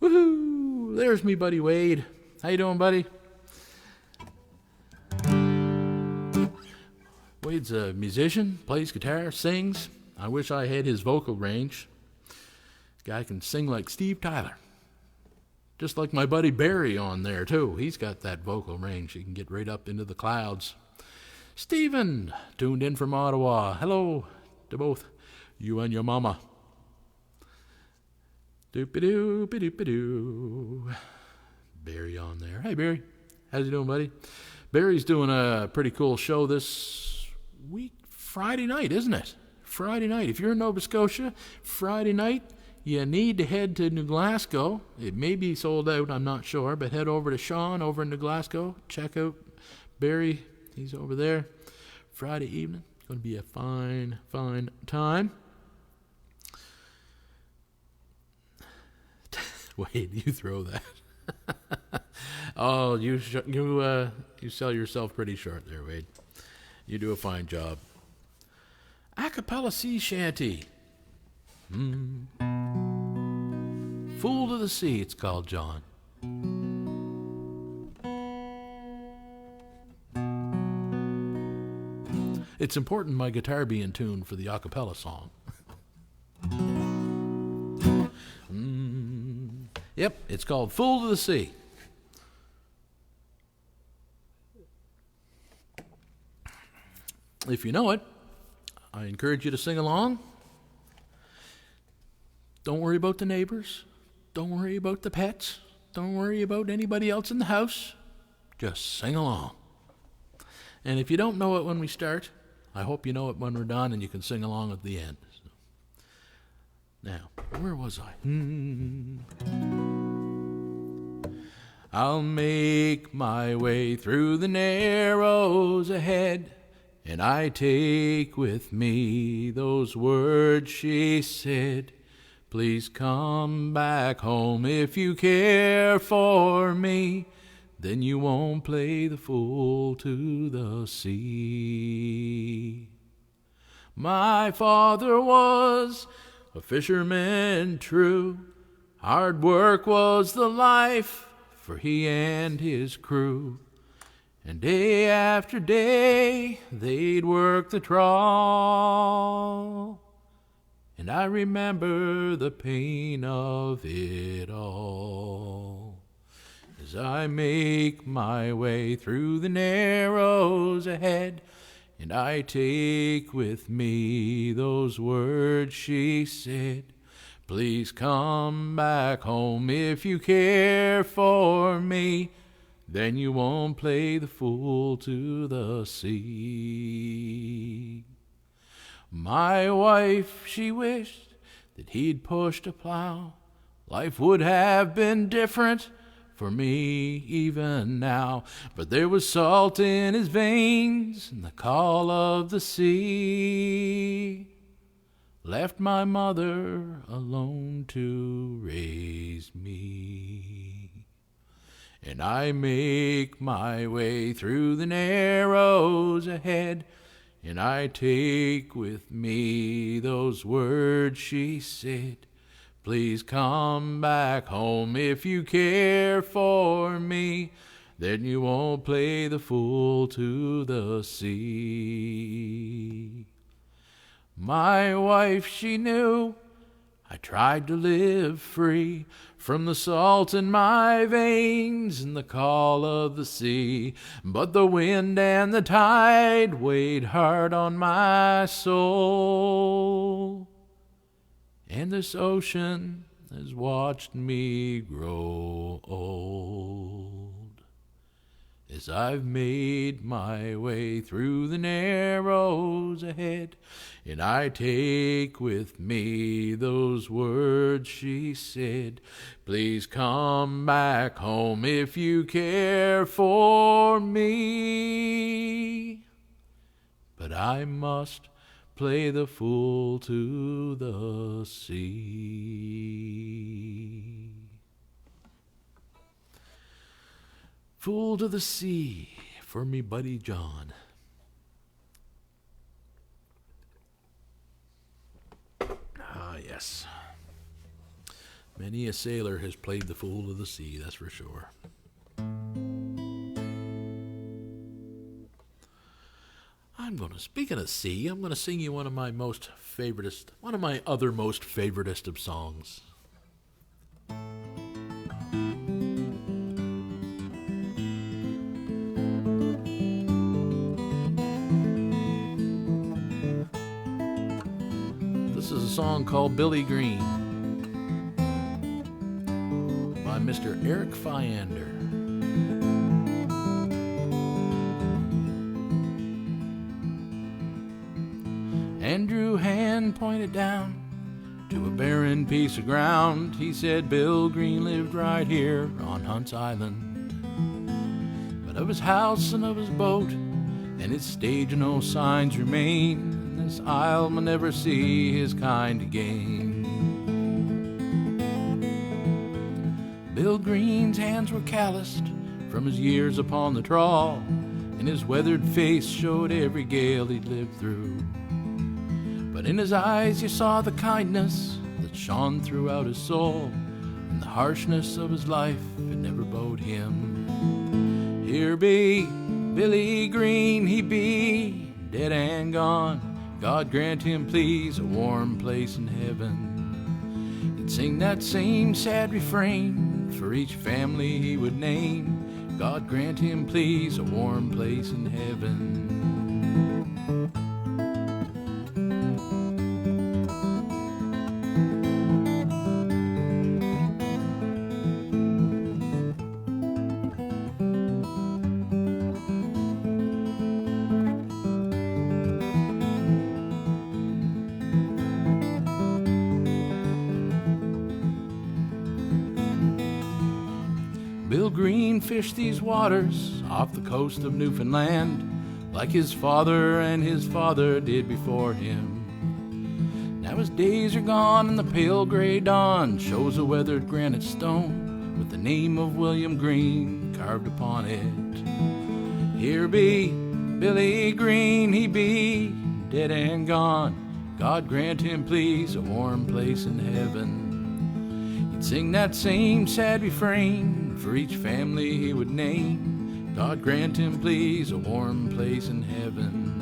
Woohoo! There's me buddy Wade. How you doing, buddy? Wade's a musician, plays guitar, sings. I wish I had his vocal range. Guy can sing like Steve Tyler. Just like my buddy Barry on there, too. He's got that vocal range. He can get right up into the clouds. Stephen, tuned in from Ottawa. Hello to both you and your mama. Doop-a-doo. Barry on there. Hey, Barry. How's you doing, buddy? Barry's doing a pretty cool show this week. Friday night, isn't it? Friday night. If you're in Nova Scotia, Friday night, you need to head to New Glasgow. It may be sold out, I'm not sure, but head over to Sean over in New Glasgow. Check out Barry. He's over there. Friday evening. It's going to be a fine, fine time. Wait, you throw that. Oh, you sell yourself pretty short there, Wade. You do a fine job. Acapella sea shanty. Fool to the Sea, it's called, John. It's important my guitar be in tune for the acapella song. Yep, it's called Fool to the Sea. If you know it, I encourage you to sing along. Don't worry about the neighbors. Don't worry about the pets. Don't worry about anybody else in the house. Just sing along. And if you don't know it when we start, I hope you know it when we're done and you can sing along at the end. So, now, where was I? I'll make my way through the narrows ahead, and I take with me those words she said. Please come back home if you care for me. Then you won't play the fool to the sea. My father was a fisherman true. Hard work was the life for he and his crew. And day after day they'd work the trawl, and I remember the pain of it all. As I make my way through the narrows ahead, and I take with me those words she said, please come back home if you care for me, then you won't play the fool to the sea. My wife, she wished that he'd pushed a plow. Life would have been different for me even now, but there was salt in his veins, and the call of the sea left my mother alone to raise me. And I make my way through the narrows ahead, and I take with me those words she said, please come back home if you care for me, then you won't play the fool to the sea. My wife, she knew I tried to live free from the salt in my veins and the call of the sea, but the wind and the tide weighed hard on my soul, and this ocean has watched me grow old. As I've made my way through the narrows ahead, and I take with me those words she said, please come back home if you care for me, but I must play the fool to the sea. Fool to the sea for me buddy John. Ah, yes. Many a sailor has played the fool to the sea, that's for sure. Speaking of sea, I'm gonna sing you one of my other most favoritist of songs. This is a song called Billy Green by Mr. Eric Fyander. Andrew Hand pointed down to a barren piece of ground. He said Bill Green lived right here on Hunt's Island. But of his house and of his boat and his stage no signs remain. This isle will never see his kind again. Bill Green's hands were calloused from his years upon the trawl, and his weathered face showed every gale he'd lived through. But in his eyes you saw the kindness that shone throughout his soul, and the harshness of his life it never bode him. Here be Billy Green, he be dead and gone. God grant him, please, a warm place in heaven. He'd sing that same sad refrain for each family he would name. God grant him, please, a warm place in heaven. Bill Green fished these waters off the coast of Newfoundland, like his father and his father did before him. Now his days are gone and the pale gray dawn shows a weathered granite stone with the name of William Green carved upon it. Here be Billy Green, he be dead and gone. God grant him, please, a warm place in heaven. He'd sing that same sad refrain for each family he would name. God grant him, please, a warm place in heaven.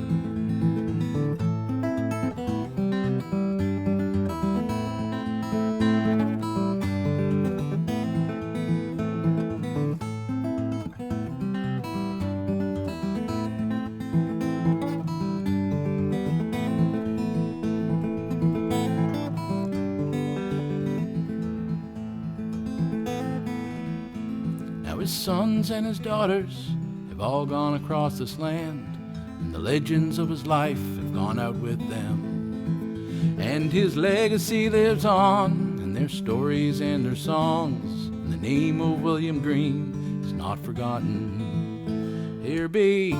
His sons and his daughters have all gone across this land, and the legends of his life have gone out with them. And his legacy lives on, and their stories and their songs, and the name of William Green is not forgotten. Here be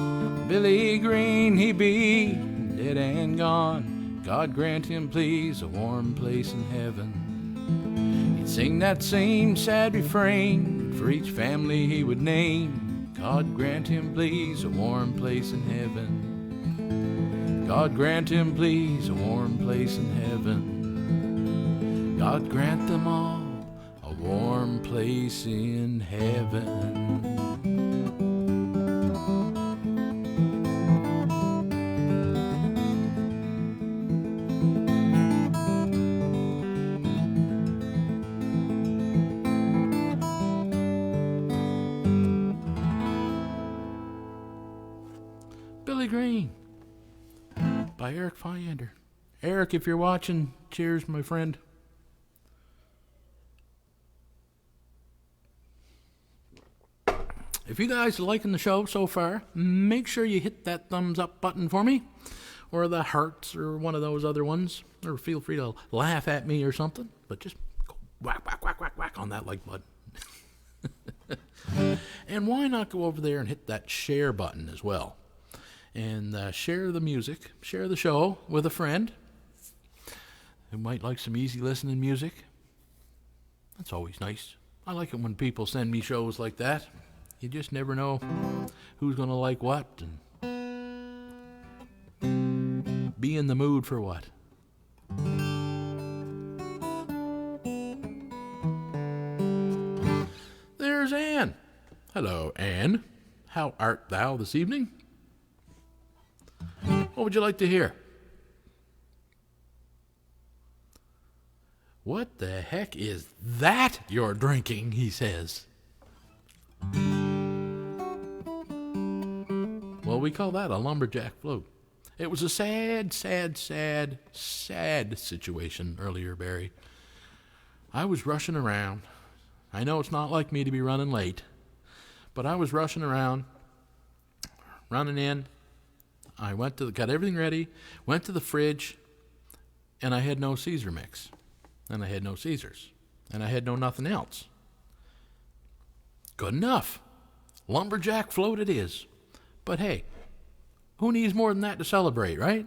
Billy Green, he be dead and gone. God grant him, please, a warm place in heaven. He'd sing that same sad refrain for each family he would name. God grant him, please, a warm place in heaven. God grant him, please, a warm place in heaven. God grant them all a warm place in heaven. Billy Green by Eric Fyander. Eric, if you're watching, cheers, my friend. If you guys are liking the show so far, make sure you hit that thumbs up button for me, or the hearts, or one of those other ones, or feel free to laugh at me or something, but just go whack, whack, whack, whack, whack on that like button. And why not go over there and hit that share button as well? And share the music, share the show with a friend who might like some easy listening music. That's always nice. I like it when people send me shows like that. You just never know who's going to like what and be in the mood for what. There's Anne. Hello, Anne. How art thou this evening? What would you like to hear? What the heck is that you're drinking, he says. Well, we call that a lumberjack float. It was a sad situation earlier, Barry. I was rushing around. I know it's not like me to be running late, but I was rushing around, running in. I got everything ready, went to the fridge, and I had no Caesar mix, and I had no Caesars, and I had no nothing else. Good enough. Lumberjack float it is. But hey, who needs more than that to celebrate, right?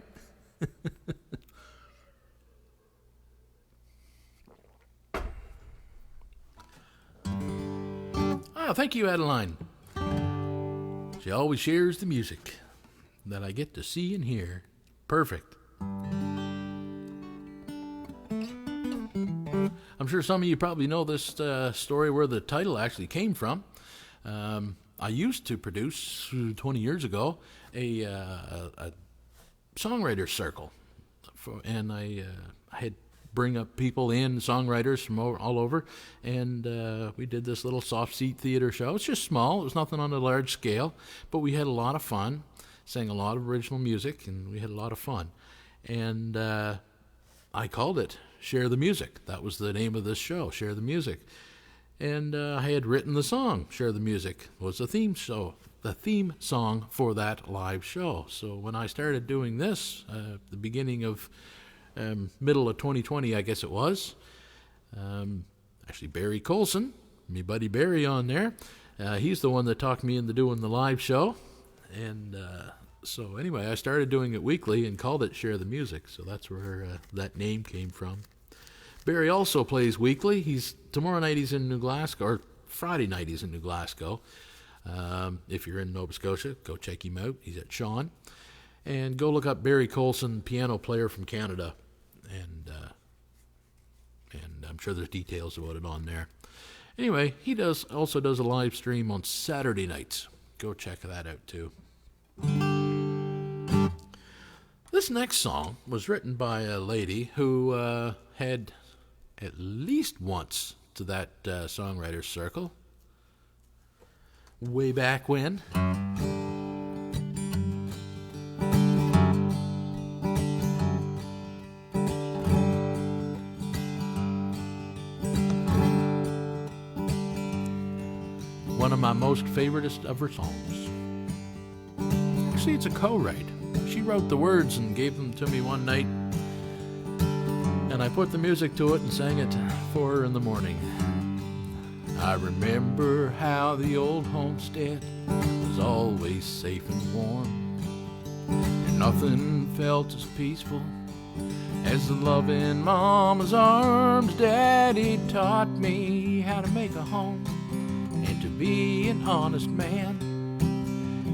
Thank you, Adeline. She always shares the music that I get to see and hear. Perfect. I'm sure some of you probably know this story where the title actually came from. I used to produce 20 years ago a songwriters circle, and I had bring up people in, songwriters from all over, and we did this little soft seat theater show. It's just small. It was nothing on a large scale, but we had a lot of fun. Sang a lot of original music, and we had a lot of fun. And I called it Share the Music. That was the name of this show, Share the Music. And I had written the song, Share the Music, was the theme song for that live show. So when I started doing this, the beginning of middle of 2020, I guess it was, actually Barry Colson, me buddy Barry on there, he's the one that talked me into doing the live show. And so anyway, I started doing it weekly and called it Share the Music. So that's where that name came from. Barry also plays weekly. Tomorrow night he's in New Glasgow, or Friday night he's in New Glasgow. If you're in Nova Scotia, go check him out. He's at Sean. And go look up Barry Colson, piano player from Canada. And I'm sure there's details about it on there. Anyway, he also does a live stream on Saturday nights. Go check that out too. This next song was written by a lady who had at least once to that songwriter's circle way back when. One of my most favoriteest of her songs. Actually, it's a co-write. She wrote the words and gave them to me one night, and I put the music to it and sang it for her in the morning. I remember how the old homestead was always safe and warm, and nothing felt as peaceful as the loving mama's arms. Daddy taught me how to make a home and to be an honest man,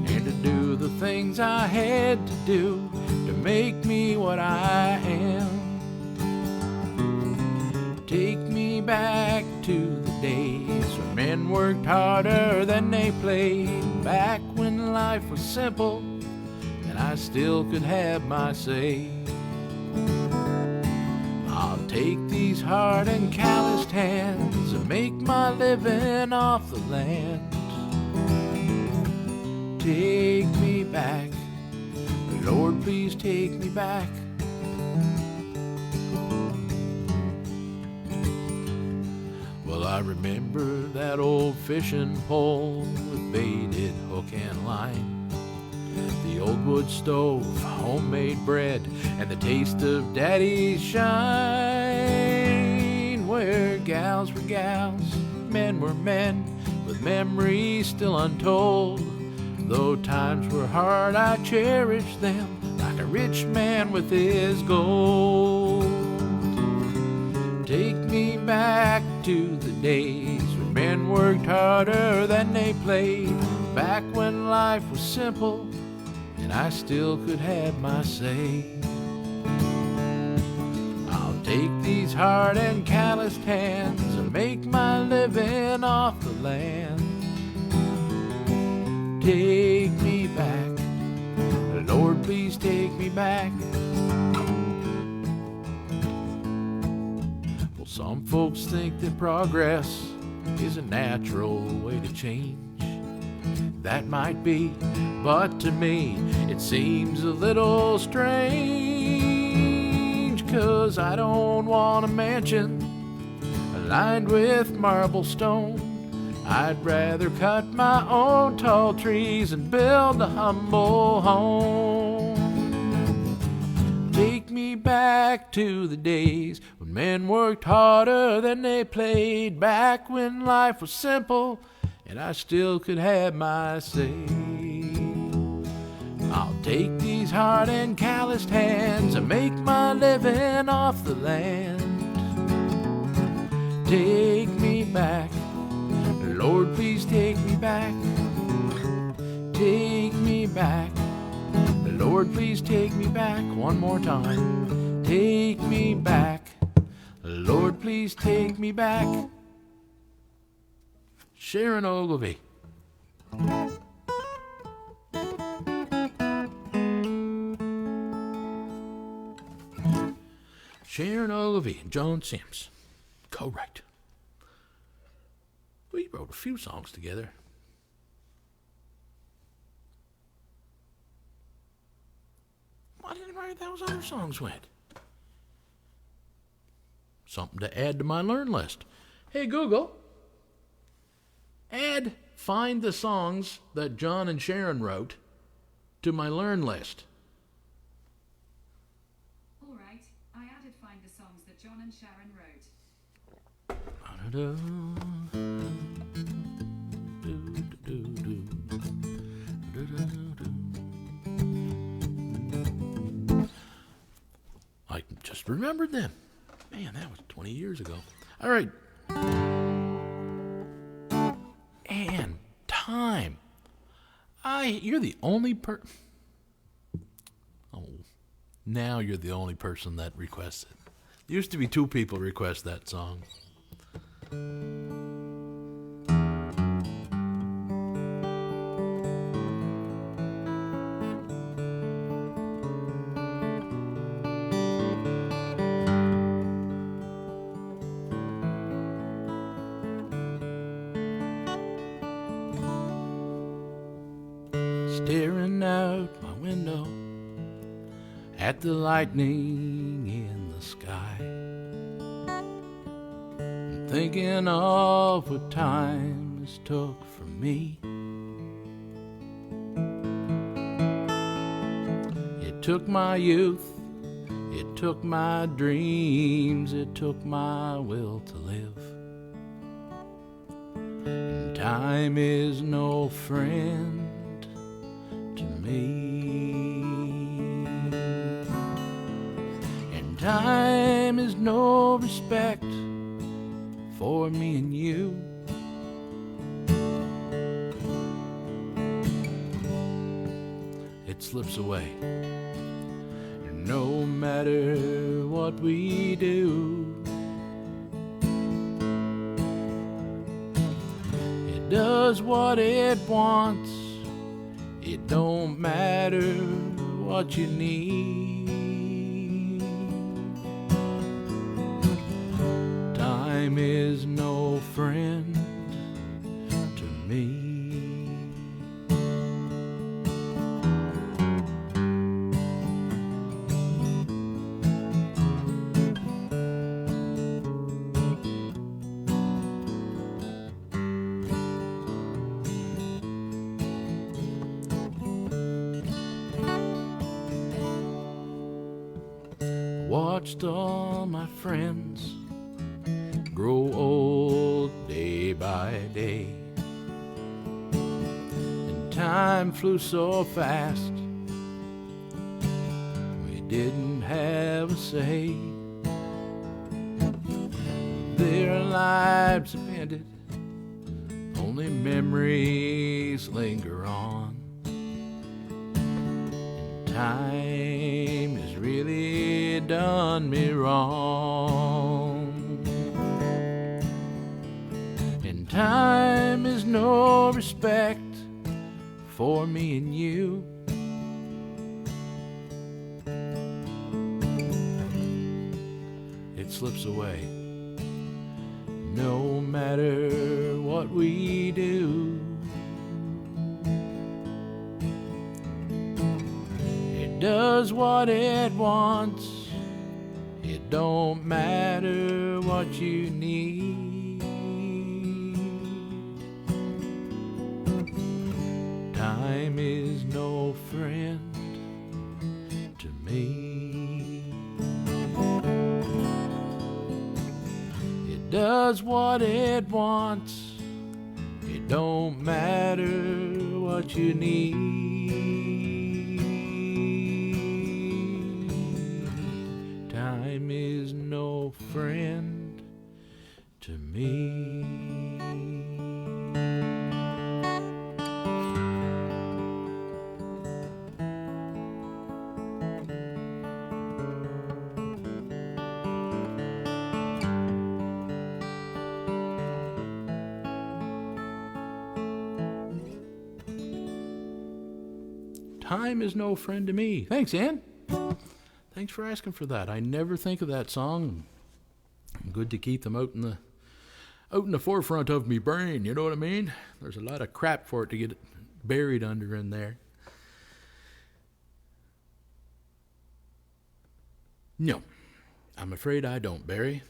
and to do the things I had to do to make me what I am. Take me back to the days when men worked harder than they played, back when life was simple and I still could have my say. I'll take these hard and calloused hands and make my living off the land. Take me back, Lord, please take me back. Well, I remember that old fishing pole with baited hook and line, the old wood stove, homemade bread, and the taste of Daddy's shine, where gals were gals, men were men, with memories still untold. Though times were hard, I cherished them like a rich man with his gold. Take me back to the days when men worked harder than they played, back when life was simple and I still could have my say. I'll take these hard and calloused hands and make my living off the land. Take me back, Lord, please take me back. Well, some folks think that progress is a natural way to change. That might be, but to me it seems a little strange, 'cause I don't want a mansion lined with marble stone. I'd rather cut my own tall trees and build a humble home. Take me back to the days when men worked harder than they played, back when life was simple and I still could have my say. I'll take these hard and calloused hands and make my living off the land. Take me back, Lord, please take me back. Take me back, Lord, please take me back. One more time. Take me back, Lord, please take me back. Sharon Ogilvy. Sharon Ogilvy and Joan Sims. Co-write. We wrote a few songs together. Why didn't I write those other songs with? Something to add to my learn list. Hey, Google, find the songs that John and Sharon wrote to my learn list. All right, I added find the songs that John and Sharon wrote. I just remembered them. Man, that was 20 years ago. All right. And time. You're the only now you're the only person that requests it. Used to be 2 people request that song. out my window at the lightning in the sky, and thinking of what time has took from me. It took my youth, it took my dreams, it took my will to live. And time is no friend to me. And time is no respect for me and you. It slips away no matter what we do. It does what it wants, it don't matter what you need. Time is no friend to me. Watched all my friends grow old day by day, and time flew so fast we didn't have a say. Their lives have ended, only memories linger on. Time has really done me wrong, and time is no respect for me and you. It slips away no matter what we do. It does what it wants, it don't matter what you need. Time is no friend to me. It does what it wants, it don't matter what you need. Time is no friend to me. Time is no friend to me. Thanks, Ann. Thanks for asking for that. I never think of that song. Good to keep them out in the forefront of me brain, you know what I mean? There's a lot of crap for it to get buried under in there. No, I'm afraid I don't, Barry.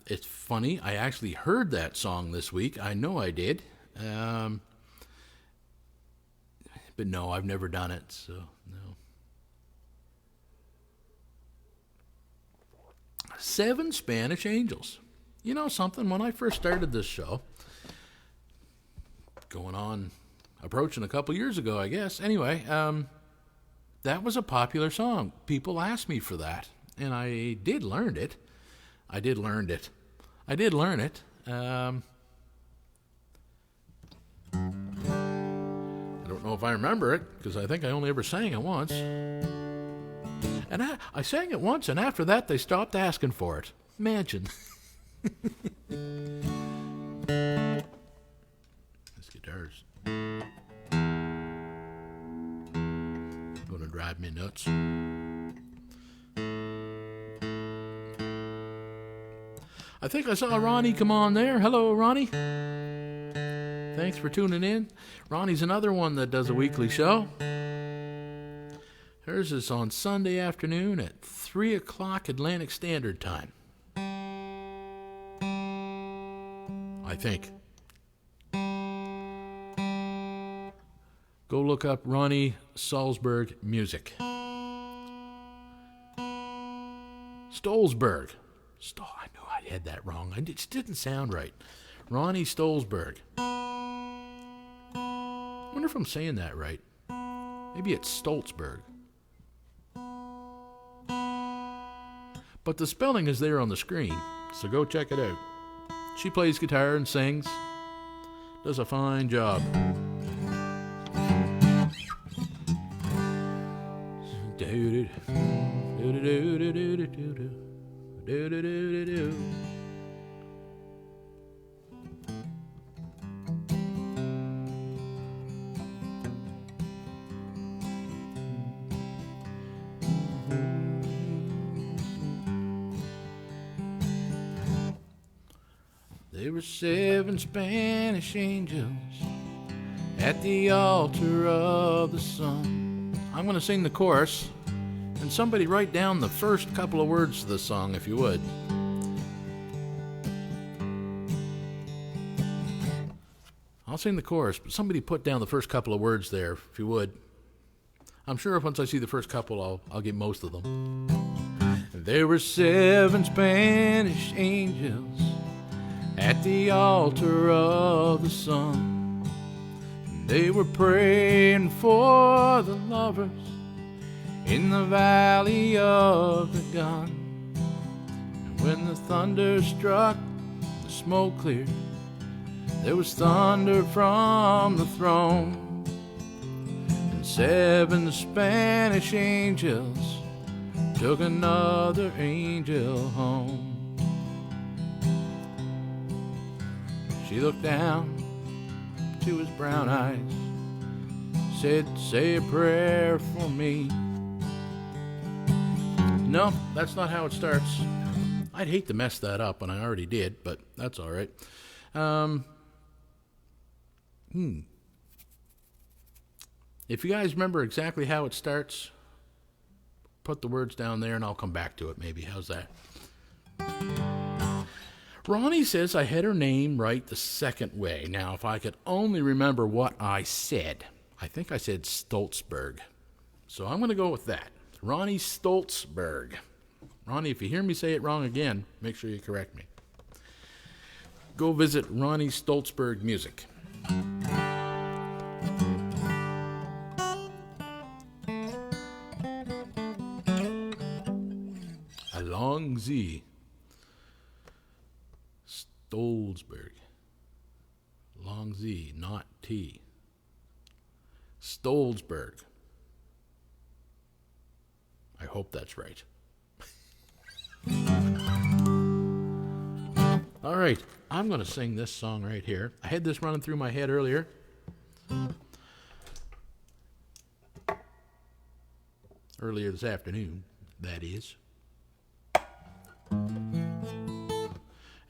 It's funny, I actually heard that song this week. I know I did. But no, I've never done it, so no. 7 Spanish Angels. You know something, when I first started this show, going on, approaching a couple years ago, I guess. Anyway, that was a popular song. People asked me for that, and I did learn it. I did learn it. I don't know if I remember it, because I think I only ever sang it once. And I sang it once, and after that, they stopped asking for it. Imagine. This guitar's gonna drive me nuts. I think I saw Ronnie come on there. Hello, Ronnie. Thanks for tuning in. Ronnie's another one that does a weekly show. Hers is on Sunday afternoon at 3 o'clock Atlantic Standard Time. I think. Go look up Ronnie Salzberg music. Stolzberg. I knew I had that wrong. It just didn't sound right. Ronnie Stolzberg. I wonder if I'm saying that right. Maybe it's Stolzberg. But the spelling is there on the screen, so go check it out. She plays guitar and sings. Does a fine job. There were 7 Spanish angels at the altar of the sun. I'm going to sing the chorus, and somebody write down the first couple of words of the song, if you would. I'll sing the chorus, but somebody put down the first couple of words there, if you would. I'm sure once I see the first couple, I'll get most of them. There were 7 Spanish angels at the altar of the sun. They were praying for the lovers in the valley of the gun. And when the thunder struck, the smoke cleared. There was thunder from the throne. And 7 Spanish angels took another angel home. She looked down to his brown eyes, said, "Say a prayer for me." No, that's not how it starts. I'd hate to mess that up, and I already did, but that's all right. If you guys remember exactly how it starts, put the words down there, and I'll come back to it maybe. How's that? Ronnie says I had her name right the second way. Now, if I could only remember what I said, I think I said Stolzberg. So I'm going to go with that. Ronnie Stolzberg. Ronnie, if you hear me say it wrong again, make sure you correct me. Go visit Ronnie Stolzberg Music. Along Z. Stolzberg. Long Z, not T. Stolzberg. I hope that's right. All right, I'm going to sing this song right here. I had this running through my head earlier. Earlier this afternoon, that is.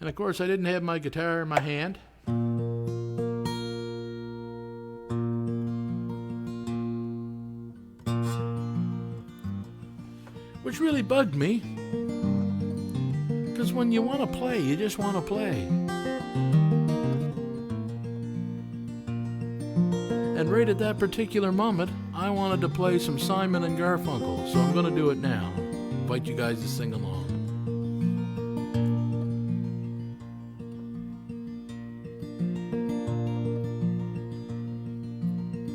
And of course, I didn't have my guitar in my hand. Which really bugged me. Because when you want to play, you just want to play. And right at that particular moment, I wanted to play some Simon and Garfunkel. So I'm going to do it now. Invite you guys to sing along.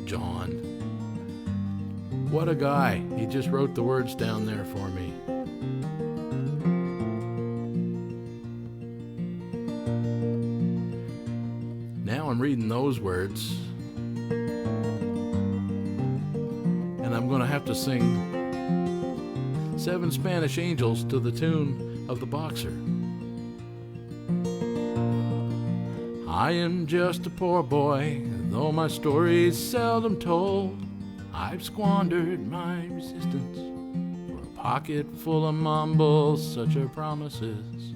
John. What a guy. He just wrote the words down there for me. Now I'm reading those words, and I'm going to have to sing 7 Spanish Angels to the tune of the Boxer. I am just a poor boy, though my story's seldom told. I've squandered my resistance for a pocket full of mumbles, such are promises.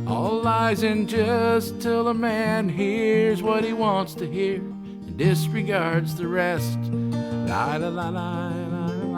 All lies in just till a man hears what he wants to hear and disregards the rest. La la la la la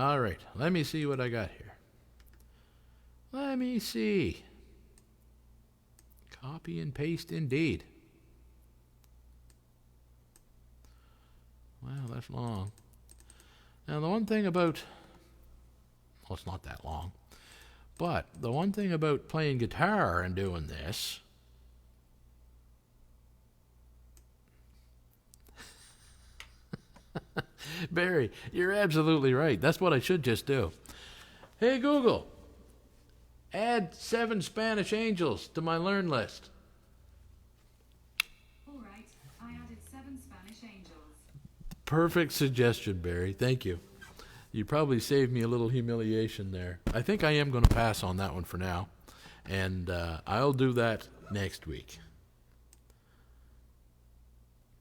All right, let me see what I got here. Let me see. Copy and paste indeed. Wow, that's long. Now, the one thing about... Well, it's not that long. But the one thing about playing guitar and doing this... Barry, you're absolutely right. That's what I should just do. Hey, Google, add 7 Spanish angels to my learn list. All right, I added 7 Spanish angels. Perfect suggestion, Barry. Thank you. You probably saved me a little humiliation there. I think I am going to pass on that one for now, and I'll do that next week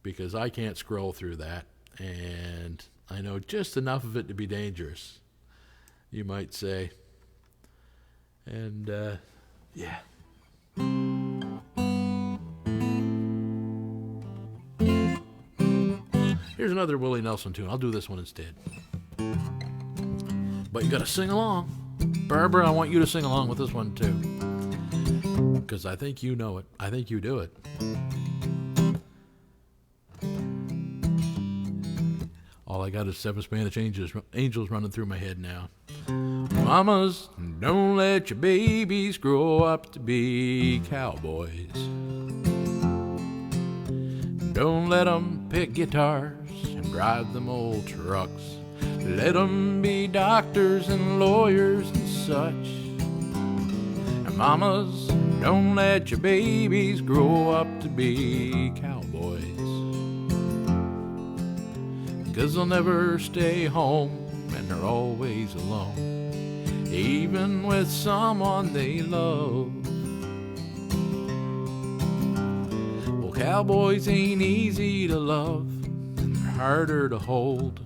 because I can't scroll through that, and I know just enough of it to be dangerous, you might say. And, yeah. Here's another Willie Nelson tune. I'll do this one instead. But you gotta sing along. Barbara, I want you to sing along with this one too. Because I think you know it. I think you do it. All I got is 7 Spanish angels running through my head now. Mamas, don't let your babies grow up to be cowboys. Don't let them pick guitars and drive them old trucks. Let them be doctors and lawyers and such. And mamas, don't let your babies grow up to be cowboys. 'Cause they'll never stay home and they're always alone, even with someone they love. Well, cowboys ain't easy to love and they're harder to hold.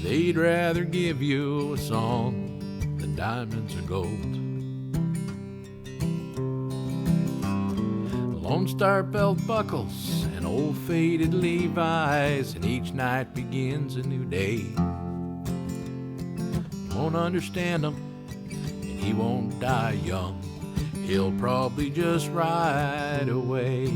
They'd rather give you a song than diamonds or gold. Lone Star belt buckles and old faded Levi's, and each night begins a new day. You won't understand him, and he won't die young. He'll probably just ride away.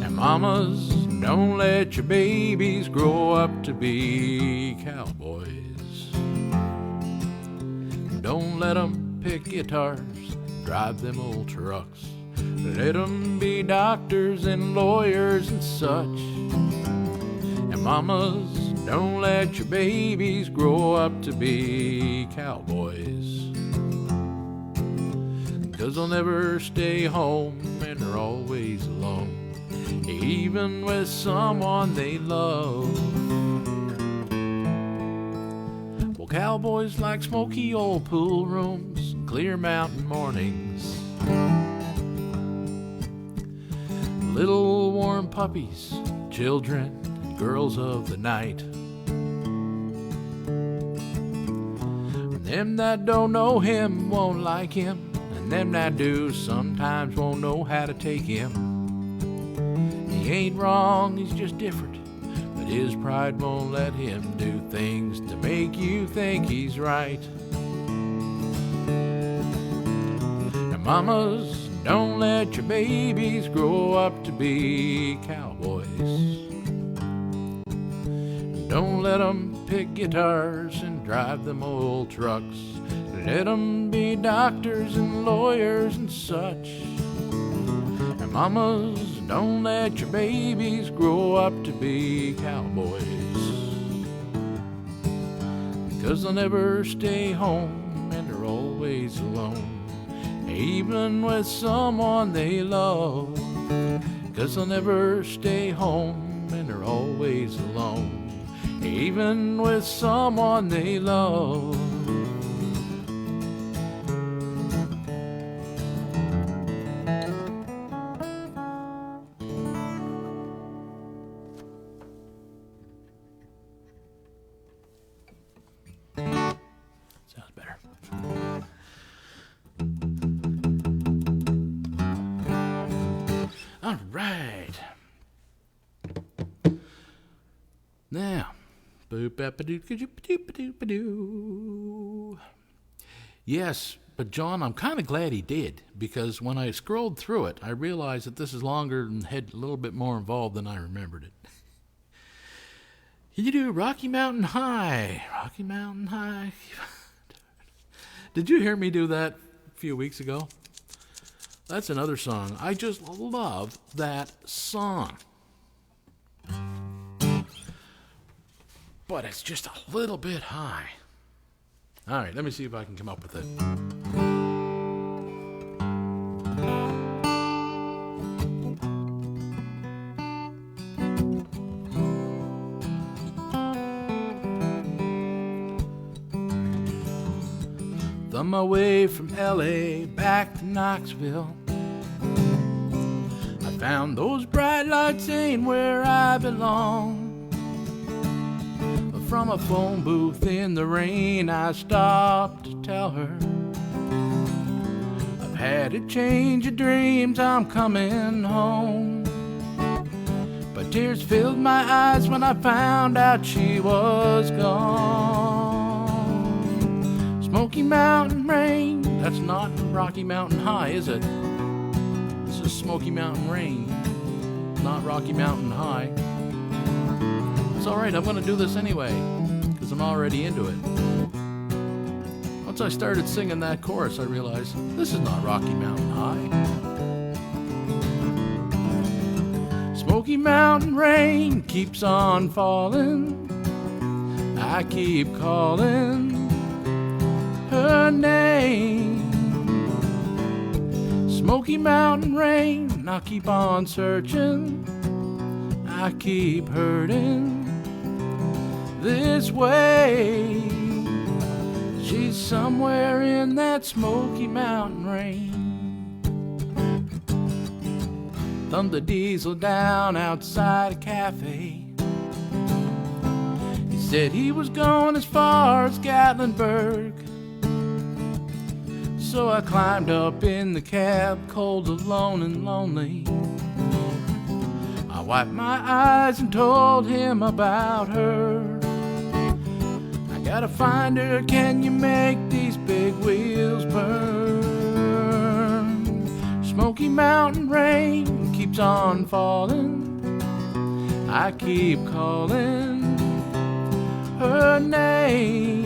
And mamas, don't let your babies grow up to be cowboys. Don't let them pick guitars, drive them old trucks. Let them be doctors and lawyers and such. And mamas, don't let your babies grow up to be cowboys. 'Cause they'll never stay home and they're always alone, even with someone they love. Well, cowboys like smoky old pool rooms and clear mountain mornings. Little warm puppies, children, and girls of the night. And them that don't know him won't like him, and them that do sometimes won't know how to take him. He ain't wrong, he's just different, but his pride won't let him do things to make you think he's right. And mamas, don't let your babies grow up to be cowboys. Don't let them pick guitars and drive them old trucks. Let them be doctors and lawyers and such. And mamas, don't let your babies grow up to be cowboys. 'Cause they'll never stay home and they're always alone, even with someone they love. 'Cause they'll never stay home and they're always alone, even with someone they love. Sounds better. All right. Yes, but John, I'm kind of glad he did, because when I scrolled through it, I realized that this is longer and had a little bit more involved than I remembered it. Can you do Rocky Mountain High? Rocky Mountain High. Did you hear me do that a few weeks ago? That's another song. I just love that song. But it's just a little bit high. All right, let me see if I can come up with it. On my way from L.A. back to Knoxville, I found those bright lights ain't where I belong. From a phone booth in the rain, I stopped to tell her I've had a change of dreams, I'm coming home. But tears filled my eyes when I found out she was gone. Smoky Mountain Rain, that's not Rocky Mountain High, is it? This is Smoky Mountain Rain, not Rocky Mountain High. It's alright, I'm going to do this anyway, because I'm already into it. Once I started singing that chorus, I realized this is not Rocky Mountain High. Smoky Mountain rain keeps on falling, I keep calling her name. Smoky Mountain rain, I'll keep on searching, I keep hurting this way. She's somewhere in that Smoky Mountain rain. Thumbed the diesel down outside a cafe. He said he was going as far as Gatlinburg. So I climbed up in the cab, cold, alone, and lonely. I wiped my eyes and told him about her. I gotta find her, can you make these big wheels burn? Smoky Mountain rain keeps on falling, I keep calling her name.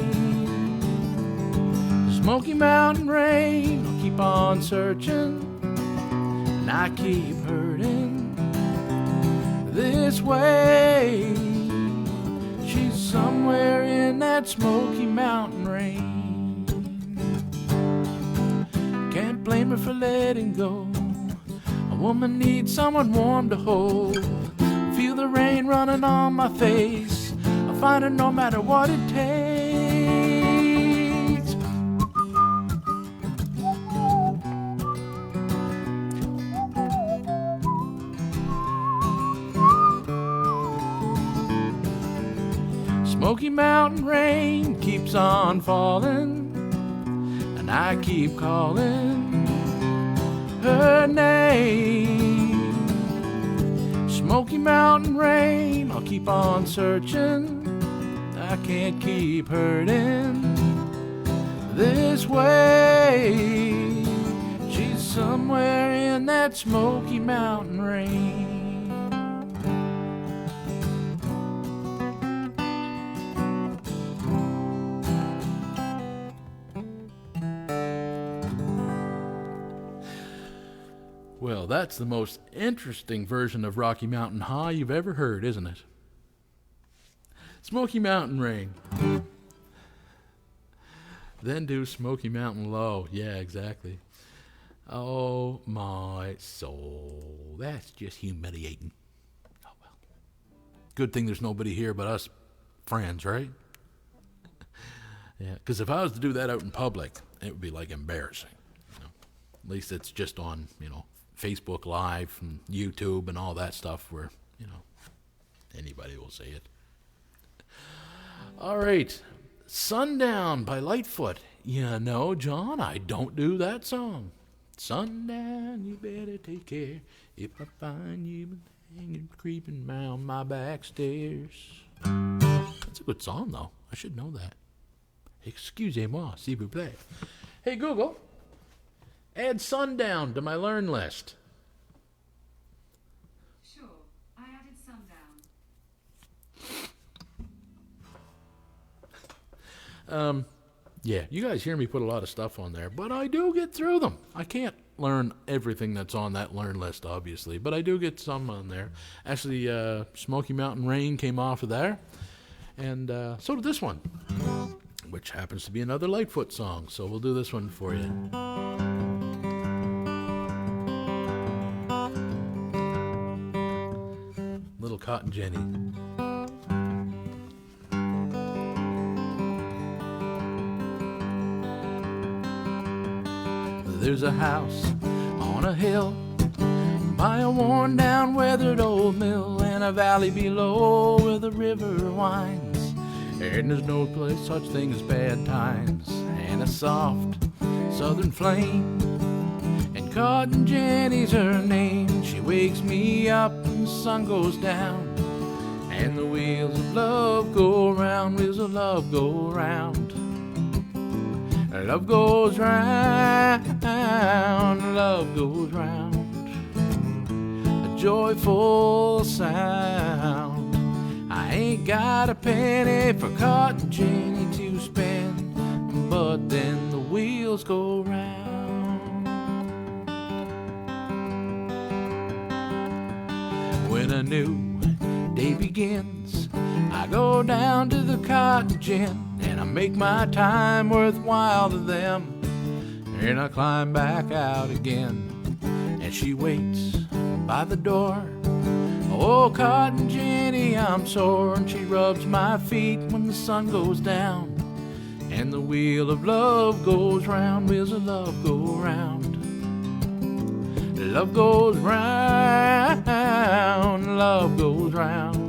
Smoky Mountain rain, I'll keep on searching, and I keep hurting this way. She's somewhere in that Smoky Mountain rain. Can't blame her for letting go. A woman needs someone warm to hold. Feel the rain running on my face. I'll find her no matter what it takes. Smoky Mountain rain keeps on falling, and I keep calling her name. Smoky Mountain rain, I'll keep on searching, I can't keep hurting this way. She's somewhere in that Smoky Mountain rain. Well, that's the most interesting version of Rocky Mountain High you've ever heard, isn't it? Smoky Mountain Rain. Then do Smoky Mountain Low. Yeah, exactly. Oh, my soul. That's just humiliating. Oh, well. Good thing there's nobody here but us friends, right? Yeah, because if I was to do that out in public, it would be like embarrassing. You know? At least it's just on, Facebook Live and YouTube and all that stuff where, anybody will say it. All right. Sundown by Lightfoot. John, I don't do that song. Sundown, you better take care if I find you hanging, creeping round my back stairs. That's a good song, though. I should know that. Excusez-moi, s'il vous plaît. Hey, Google, add Sundown to my learn list. Sure, I added Sundown. Yeah, you guys hear me put a lot of stuff on there, but I do get through them. I can't learn everything that's on that learn list, obviously, but I do get some on there. Actually, Smoky Mountain Rain came off of there, and so did this one, which happens to be another Lightfoot song, so we'll do this one for you. Little Cotton Jenny. There's a house on a hill by a worn down weathered old mill, and a valley below where the river winds, and there's no place such thing as bad times, and a soft southern flame, and Cotton Jenny's her name. She wakes me up when the sun goes down, and the wheels of love go round, wheels of love go round. Love goes round, love goes round. A joyful sound. I ain't got a penny for Cotton Jenny to spend, but then the wheels go round. When a new day begins, I go down to the cotton gin, and I make my time worthwhile to them, and I climb back out again, and she waits by the door. Oh, Cotton Jenny, I'm sore, and she rubs my feet when the sun goes down, and the wheel of love goes round, wheels of love go round. Love goes round, love goes round.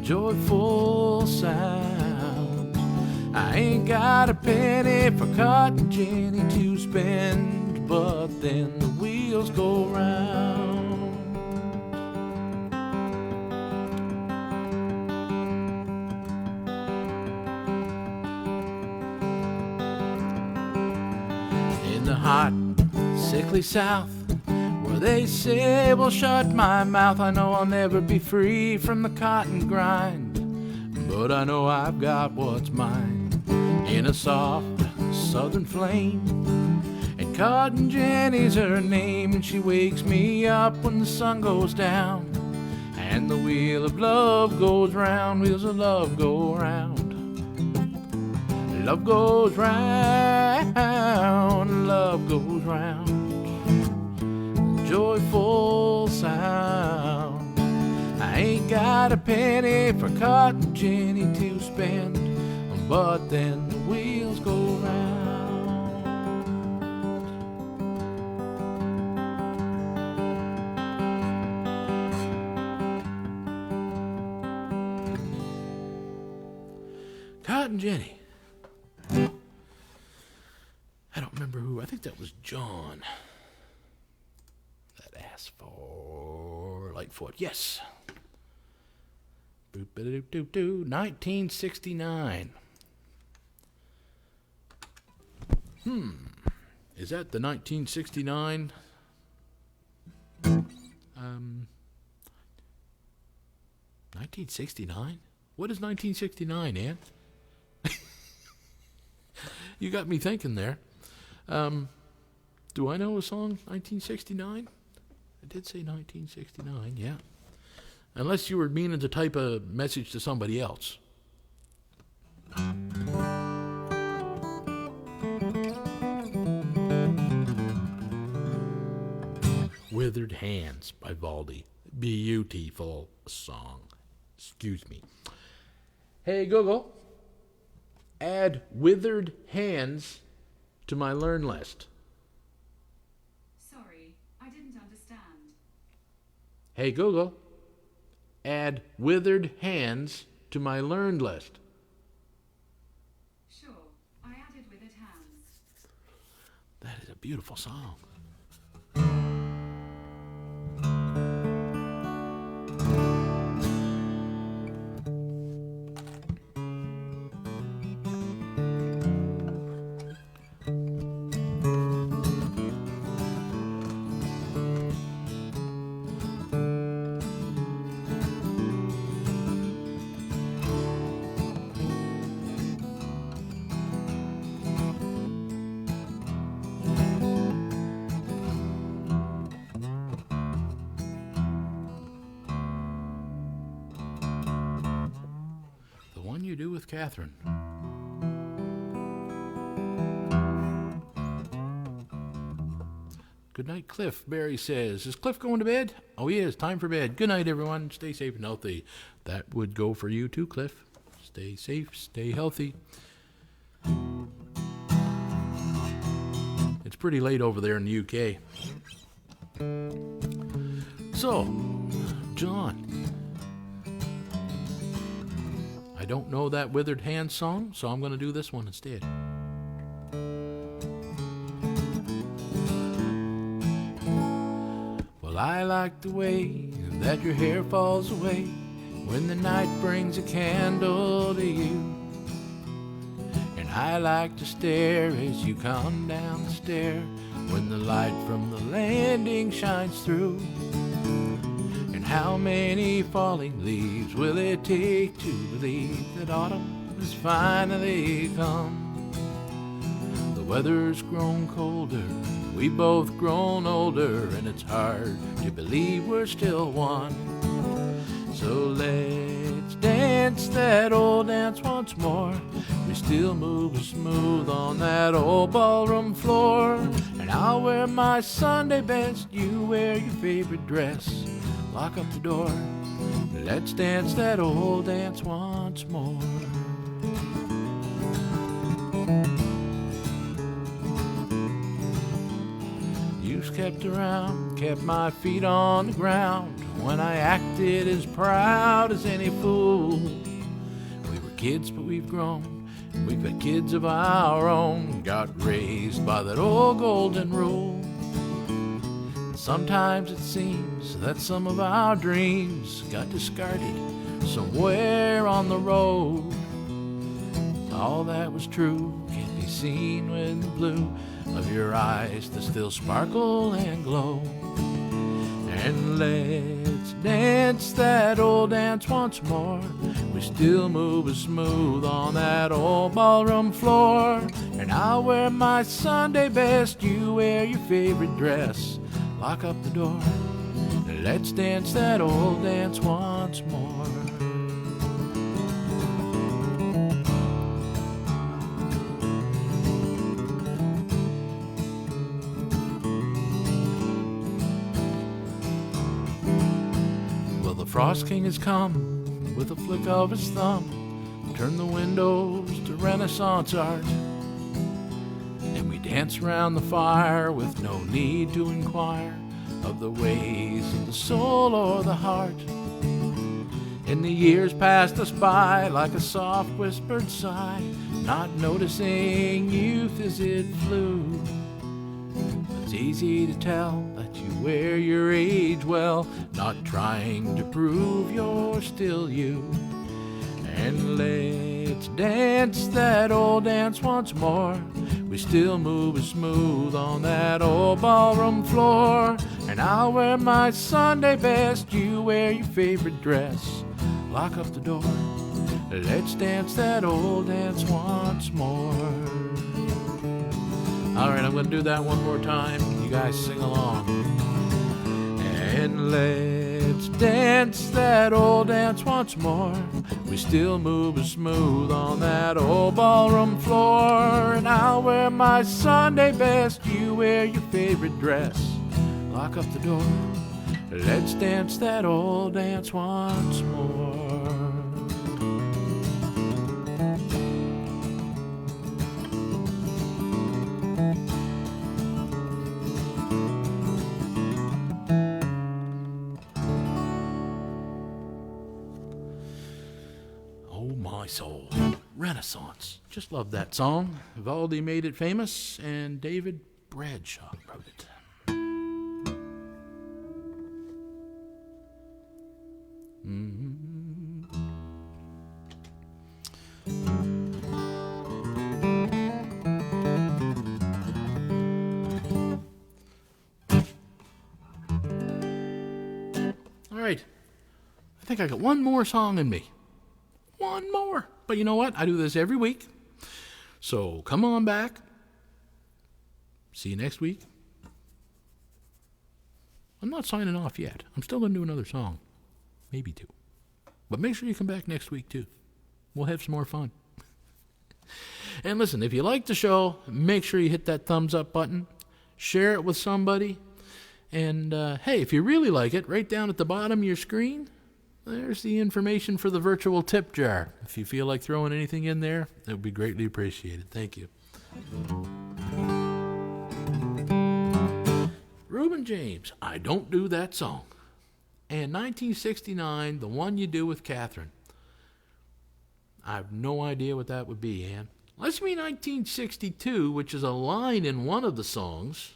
Joyful sound. I ain't got a penny for Cotton Jenny to spend, but then the wheels go round. In the hot, sickly South, where they say will shut my mouth, I know I'll never be free from the cotton grind, but I know I've got what's mine in a soft southern flame, and Cotton Jenny's her name, and she wakes me up when the sun goes down, and the wheel of love goes round, wheels of love go round. Love goes round, love goes round. Joyful sound. I ain't got a penny for Cotton Jenny to spend, but then the wheels go round. Cotton Jenny. I don't remember who. I think that was John. That asked for Lightfoot. Yes. 1969. Is that the 1969? 1969? What is 1969, Ann? You got me thinking there. Do I know a song, 1969? I did say 1969, yeah. Unless you were meaning to type a message to somebody else. Withered Hands by Valdi. Beautiful song. Excuse me. Hey, Google, add Withered Hands to my learn list. Sorry, I didn't understand. Hey, Google, add Withered Hands to my learned list. Sure, I added Withered Hands. That is a beautiful song. do with Catherine. Good night, Cliff. Barry says, is Cliff going to bed? Oh, he is. Time for bed. Good night, everyone. Stay safe and healthy. That would go for you too, Cliff. Stay safe. Stay healthy. It's pretty late over there in the UK. So, John, I don't know that Withered Hand song, so I'm going to do this one instead. Well, I like the way that your hair falls away when the night brings a candle to you. And I like to stare as you come down the stair when the light from the landing shines through. And how many falling leaves will it take to believe that autumn has finally come? The weather's grown colder, we've both grown older, and it's hard to believe we're still one. So let's dance that old dance once more. We still move smooth on that old ballroom floor. And I'll wear my Sunday best, you wear your favorite dress. Lock up the door, let's dance that old dance once more. You've kept around, kept my feet on the ground when I acted as proud as any fool. We were kids, but we've grown. We've got kids of our own, got raised by that old golden rule. Sometimes it seems that some of our dreams got discarded somewhere on the road. All that was true can be seen with the blue of your eyes that still sparkle and glow. And let's dance that old dance once more. We still move smooth on that old ballroom floor. And I'll wear my Sunday best, you wear your favorite dress. Lock up the door, let's dance that old dance once more. Well, the Frost King has come with a flick of his thumb, turn the windows to Renaissance art. Dance around the fire with no need to inquire of the ways of the soul or the heart. And the years passed us by like a soft whispered sigh, not noticing youth as it flew. It's easy to tell that you wear your age well, not trying to prove you're still you. And let's dance that old dance once more. We still move smooth on that old ballroom floor. And I'll wear my Sunday best, you wear your favorite dress. Lock up the door, let's dance that old dance once more. Alright, I'm going to do that one more time. You guys sing along. And let's dance that old dance once more. We still move smooth on that old ballroom floor. And I'll wear my Sunday best, you wear your favorite dress. Lock up the door, let's dance that old dance once more. My soul. Renaissance. Just love that song. Vivaldi made it famous, and David Bradshaw wrote it. All right. I think I got one more song in me. One more. But you know what? I do this every week. So come on back. See you next week. I'm not signing off yet. I'm still going to do another song. Maybe two. But make sure you come back next week too. We'll have some more fun. And listen, if you like the show, make sure you hit that thumbs up button. Share it with somebody. And, hey, if you really like it, right down at the bottom of your screen, there's the information for the virtual tip jar. If you feel like throwing anything in there, it would be greatly appreciated. Thank you. Reuben James, I Don't Do That Song. And 1969, The One You Do with Catherine. I have no idea what that would be, Ann. Let's be 1962, which is a line in one of the songs.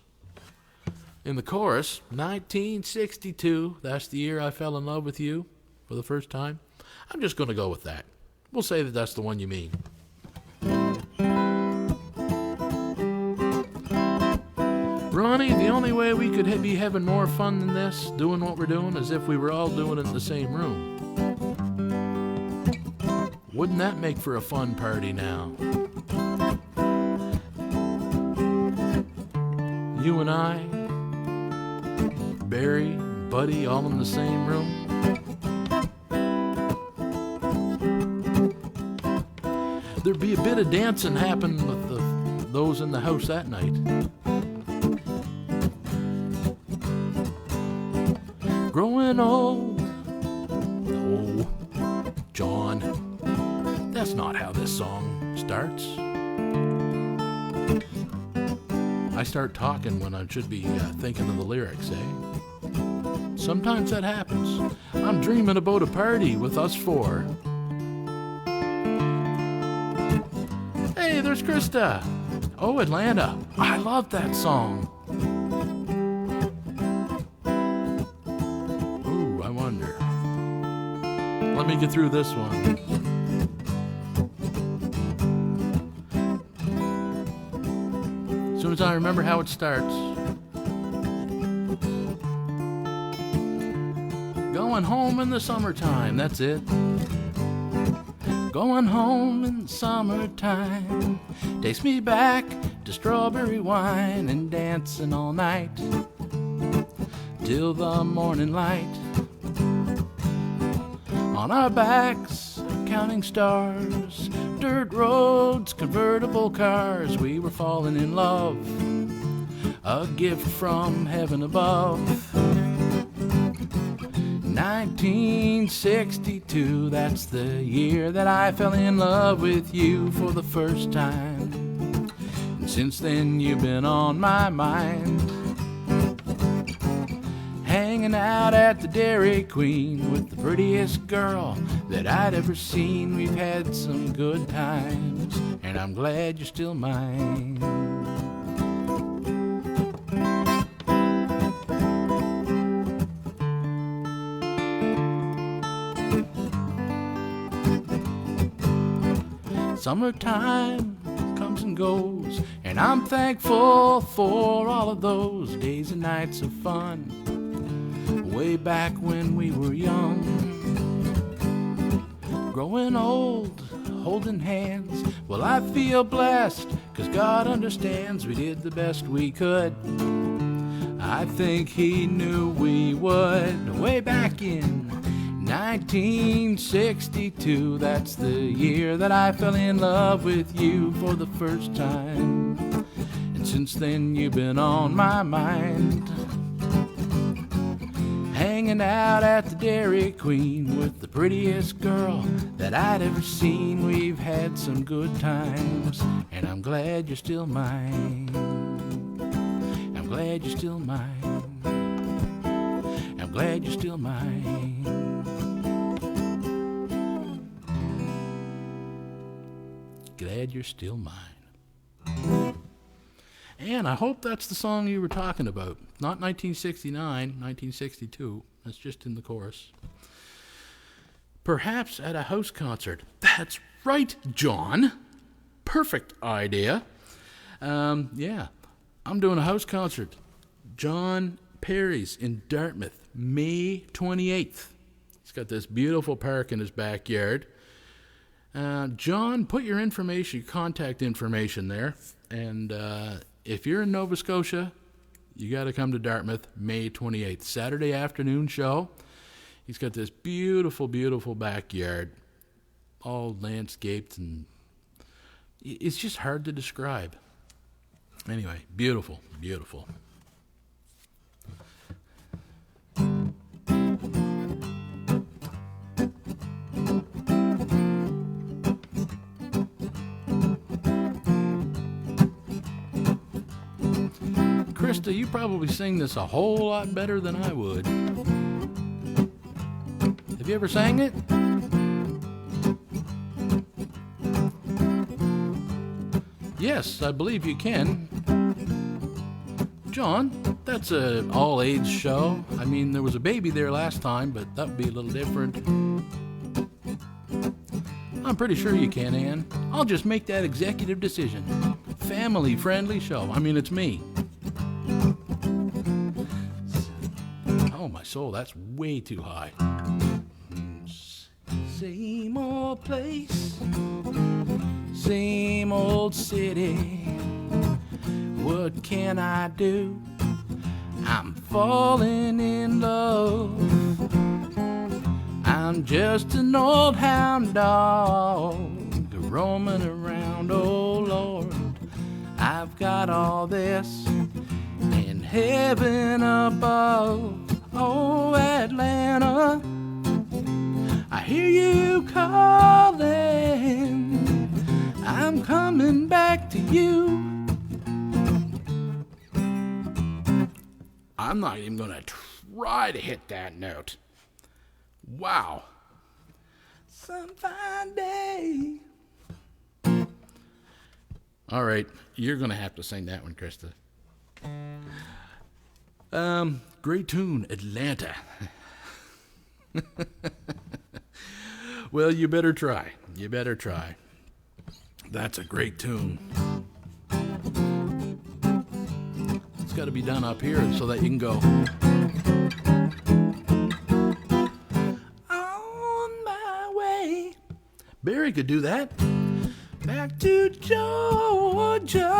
In the chorus, 1962, that's the year I fell in love with you for the first time. I'm just going to go with that. We'll say that that's the one you mean. Ronnie, the only way we could be having more fun than this, doing what we're doing, is if we were all doing it in the same room. Wouldn't that make for a fun party now? You and I, Barry, Buddy, all in the same room. There'd be a bit of dancing happening with those in the house that night. Growing old. Oh, John, that's not how this song starts. I start talking when I should be thinking of the lyrics, eh? Sometimes that happens. I'm dreaming about a party with us four. Hey, there's Krista. Oh, Atlanta. I love that song. Ooh, I wonder. Let me get through this one. As soon as I remember how it starts. Going home in the summertime, that's it. Going home in the summertime takes me back to strawberry wine and dancing all night till the morning light. On our backs, counting stars, dirt roads, convertible cars, we were falling in love, a gift from heaven above. 1962, that's the year that I fell in love with you for the first time. And since then you've been on my mind, hanging out at the Dairy Queen with the prettiest girl that I'd ever seen. We've had some good times, and I'm glad you're still mine. Summertime comes and goes, and I'm thankful for all of those days and nights of fun, way back when we were young. Growing old, holding hands, well, I feel blessed, 'cause God understands we did the best we could. I think He knew we would, way back in 1962, that's the year that I fell in love with you for the first time. And since then you've been on my mind, hanging out at the Dairy Queen with the prettiest girl that I'd ever seen. We've had some good times, and I'm glad you're still mine. I'm glad you're still mine. I'm glad you're still mine. Glad you're still mine. And I hope that's the song you were talking about. Not 1969, 1962. That's just in the chorus. Perhaps at a house concert. That's right, John. Perfect idea. Yeah, I'm doing a house concert. John Perry's in Dartmouth, May 28th. He's got this beautiful park in his backyard. John, put your information, your contact information there. And if you're in Nova Scotia, you got to come to Dartmouth, May 28th, Saturday afternoon show. He's got this beautiful, beautiful backyard. all landscaped, and it's just hard to describe. Anyway, beautiful, beautiful. Krista, you probably sing this a whole lot better than I would. Have you ever sang it? Yes, I believe you can. John, that's an all-age show. I mean, there was a baby there last time, but that would be a little different. I'm pretty sure you can, Ann. I'll just make that executive decision. Family-friendly show. I mean, it's me. Oh, my soul, that's way too high. Same old place, same old city. What can I do? I'm falling in love. I'm just an old hound dog roaming around, oh Lord. I've got all this in heaven above. Oh, Atlanta, I hear you calling. I'm coming back to you. I'm not even going to try to hit that note. Wow. Some fine day. All right, you're going to have to sing that one, Krista. Great tune, Atlanta. Well, you better try. You better try. That's a great tune. It's got to be done up here so that you can go. On my way. Barry could do that. Back to Georgia.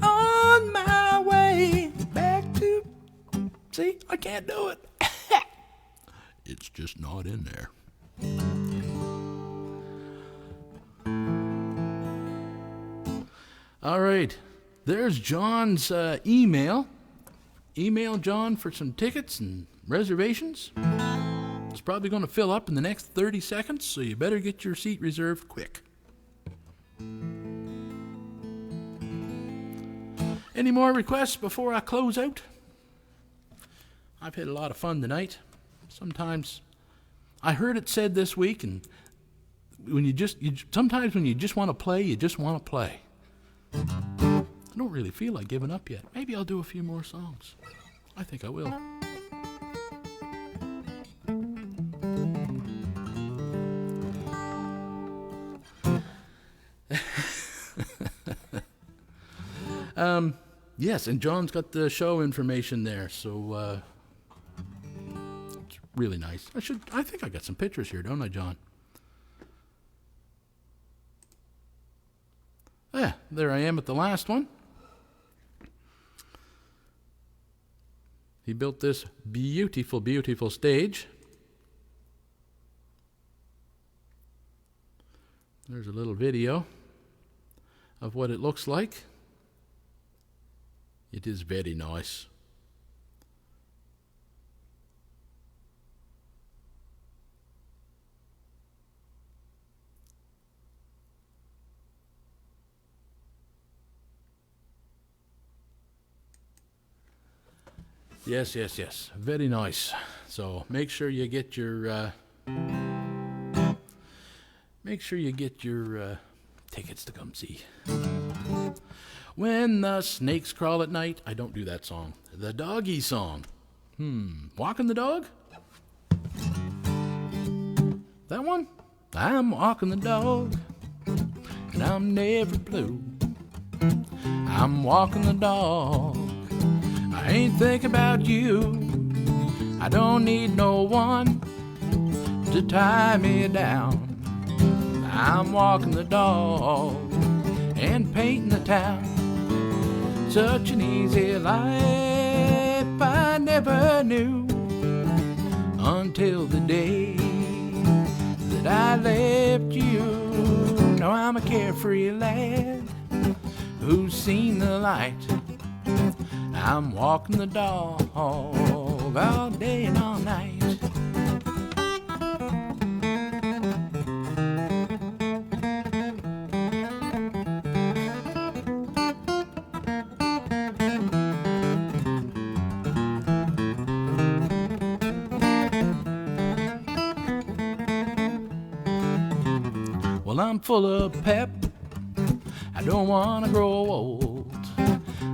On my way back to... See, I can't do it. It's just not in there. All right. There's John's email. Email John for some tickets and reservations. It's probably going to fill up in the next 30 seconds, so you better get your seat reserved quick. Any more requests before I close out? I've had a lot of fun tonight. Sometimes, I heard it said this week, and sometimes when you just want to play, you just want to play. I don't really feel like giving up yet. Maybe I'll do a few more songs. I think I will. Yes, and John's got the show information there, so it's really nice. I think I got some pictures here, don't I, John? Yeah, there I am at the last one. He built this beautiful, beautiful stage. There's a little video of what it looks like. It is very nice. Yes, yes, yes. Very nice. So make sure you get your tickets to come see. When the snakes crawl at night. I don't do that song. The doggy song. Walking the dog? That one? I'm walking the dog, and I'm never blue. I'm walking the dog. I ain't thinking about you. I don't need no one to tie me down. I'm walking the dog and painting the town. Such an easy life I never knew until the day that I left you. No, I'm a carefree lad who's seen the light. I'm walking the dog all day and all night. Well, I'm full of pep, I don't wanna grow old.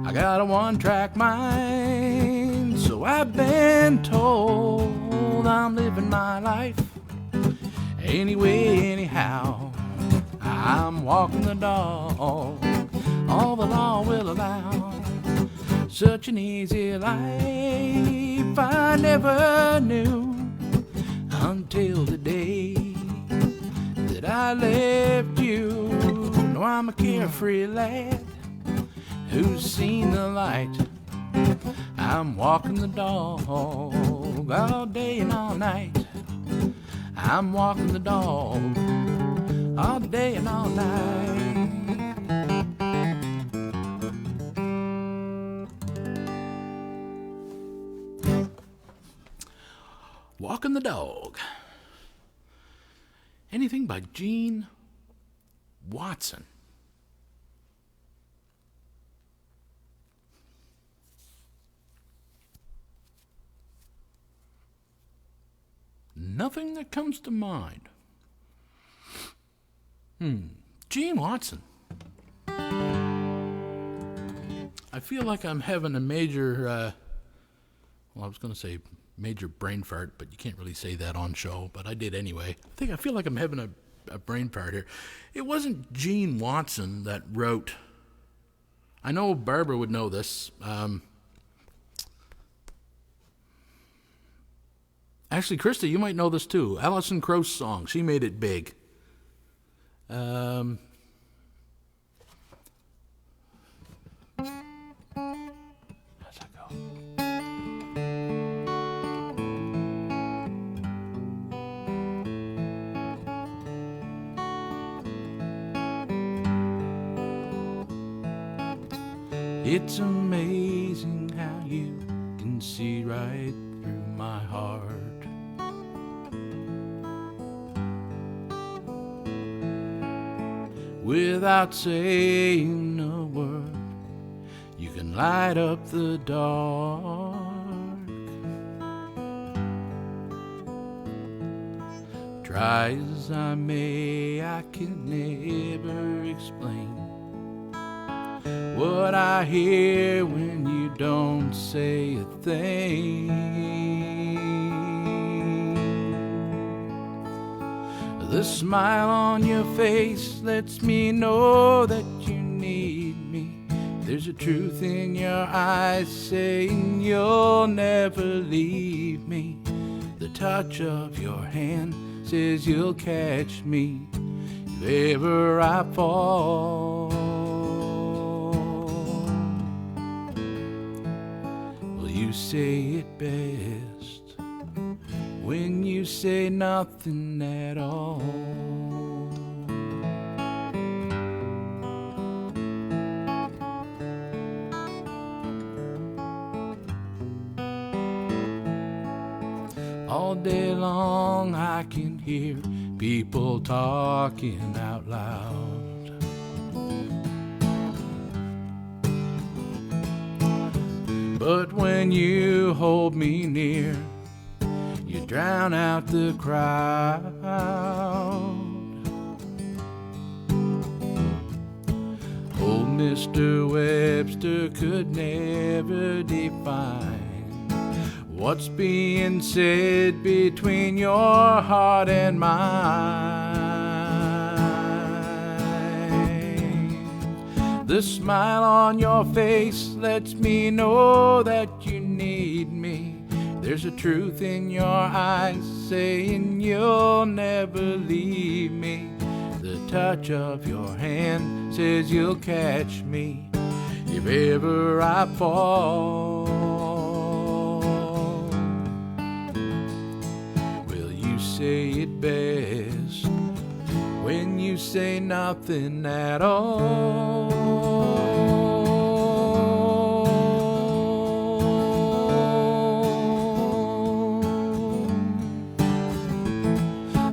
I got a one-track mind, so I've been told. I'm living my life anyway, anyhow. I'm walking the dog, all the law will allow. Such an easy life I never knew until the day that I left you. No, I'm a carefree lad who's seen the light. I'm walking the dog all day and all night. I'm walking the dog all day and all night. Walking the Dog. Anything by Gene Watson. Nothing that comes to mind. Gene Watson. I feel like I'm having a major, I was going to say major brain fart, but you can't really say that on show, but I did anyway. I feel like I'm having a brain fart here. It wasn't Gene Watson that wrote, I know Barbara would know this, actually, Krista, you might know this too. Alison Krauss song. She made it big. How's that go? It's amazing how you can see right through my heart. Without saying a word, you can light up the dark. Try as I may, I can never explain what I hear when you don't say a thing. The smile on your face lets me know that you need me. There's a truth in your eyes saying you'll never leave me. The touch of your hand says you'll catch me if ever I fall. Well, you say it best when you say nothing at all. All day long I can hear people talking out loud. But when you hold me near, you drown out the crowd. Old Mr. Webster could never define what's being said between your heart and mine. The smile on your face lets me know that you need me. There's a truth in your eyes saying you'll never leave me. The touch of your hand says you'll catch me if ever I fall. Will you say it best when you say nothing at all.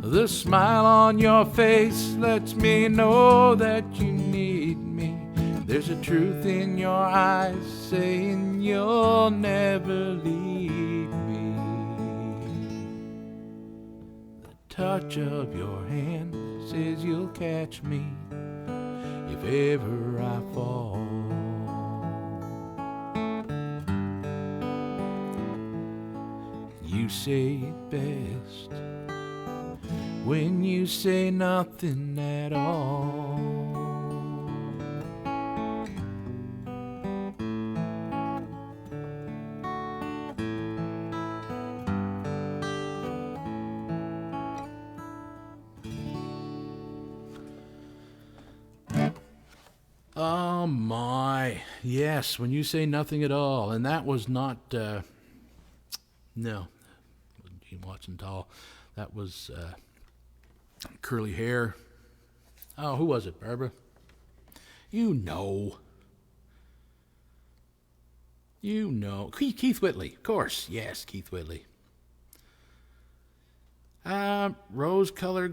The smile on your face lets me know that you need me. There's a truth in your eyes saying you'll never leave me. The touch of your hand says you'll catch me if ever I fall. You say it best when you say nothing at all. Oh my, yes, when you say nothing at all. And that was not, no, wasn't Gene Watson Tall. That was Curly Hair. Oh, who was it, Barbara? You know. Keith Whitley, of course. Yes, Keith Whitley. Rose-colored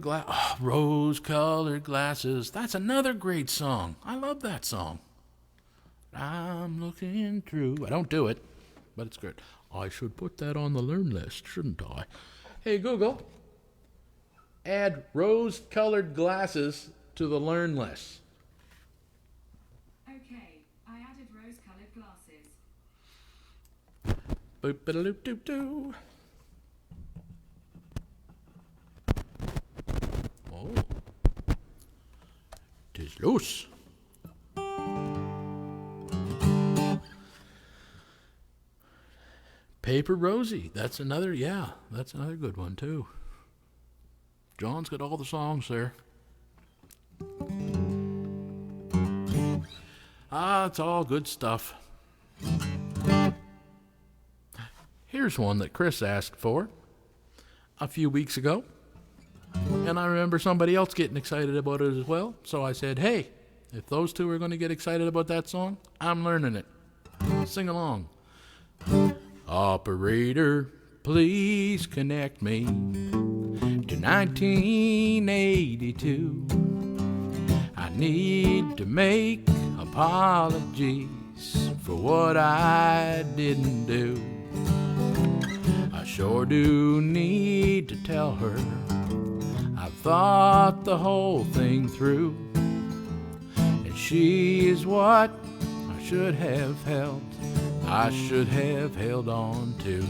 glasses. That's another great song. I love that song. I'm looking through. I don't do it, but it's good. I should put that on the learn list, shouldn't I? Hey, Google, add rose-colored glasses to the learn list. Okay, I added rose-colored glasses. Boop-a-doop-doop-doo. Oh, 'tis loose. Paper Rosie, that's another good one too. John's got all the songs there. It's all good stuff. Here's one that Chris asked for a few weeks ago. And I remember somebody else getting excited about it as well. So I said, hey, if those two are going to get excited about that song, I'm learning it. Sing along. Operator, please connect me to 1982. I need to make apologies for what I didn't do. I sure do need to tell her I've thought the whole thing through, and she is what I should have held on to.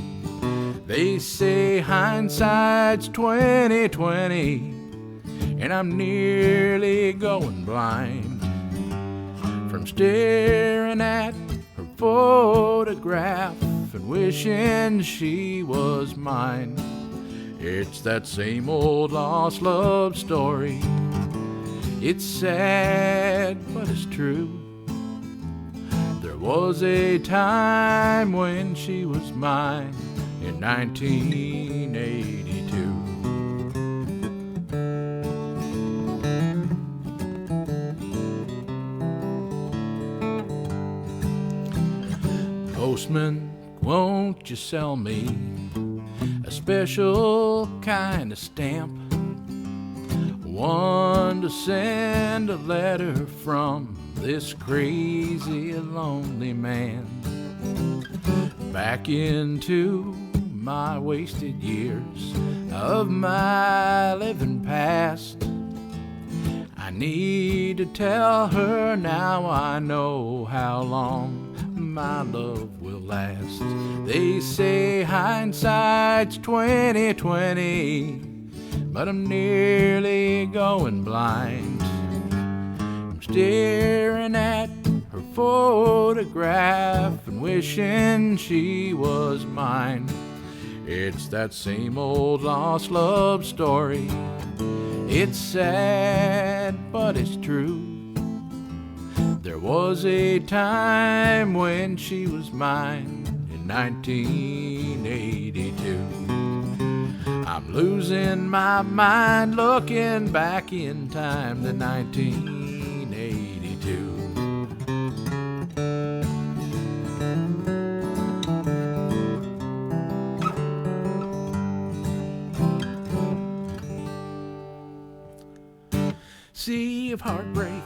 They say hindsight's 20/20, and I'm nearly going blind from staring at her photograph and wishing she was mine. It's that same old lost love story. It's sad, but it's true. There was a time when she was mine in 1982. Postman, won't you sell me a special kind of stamp, one to send a letter from this crazy lonely man back into my wasted years of my living past. I need to tell her now I know how long my love will last. They say hindsight's 20/20, but I'm nearly going blind. I'm staring at her photograph and wishing she was mine. It's that same old lost love story. It's sad, but it's true. There was a time when she was mine in 1982. I'm losing my mind looking back in time to 1982. Sea of heartbreak,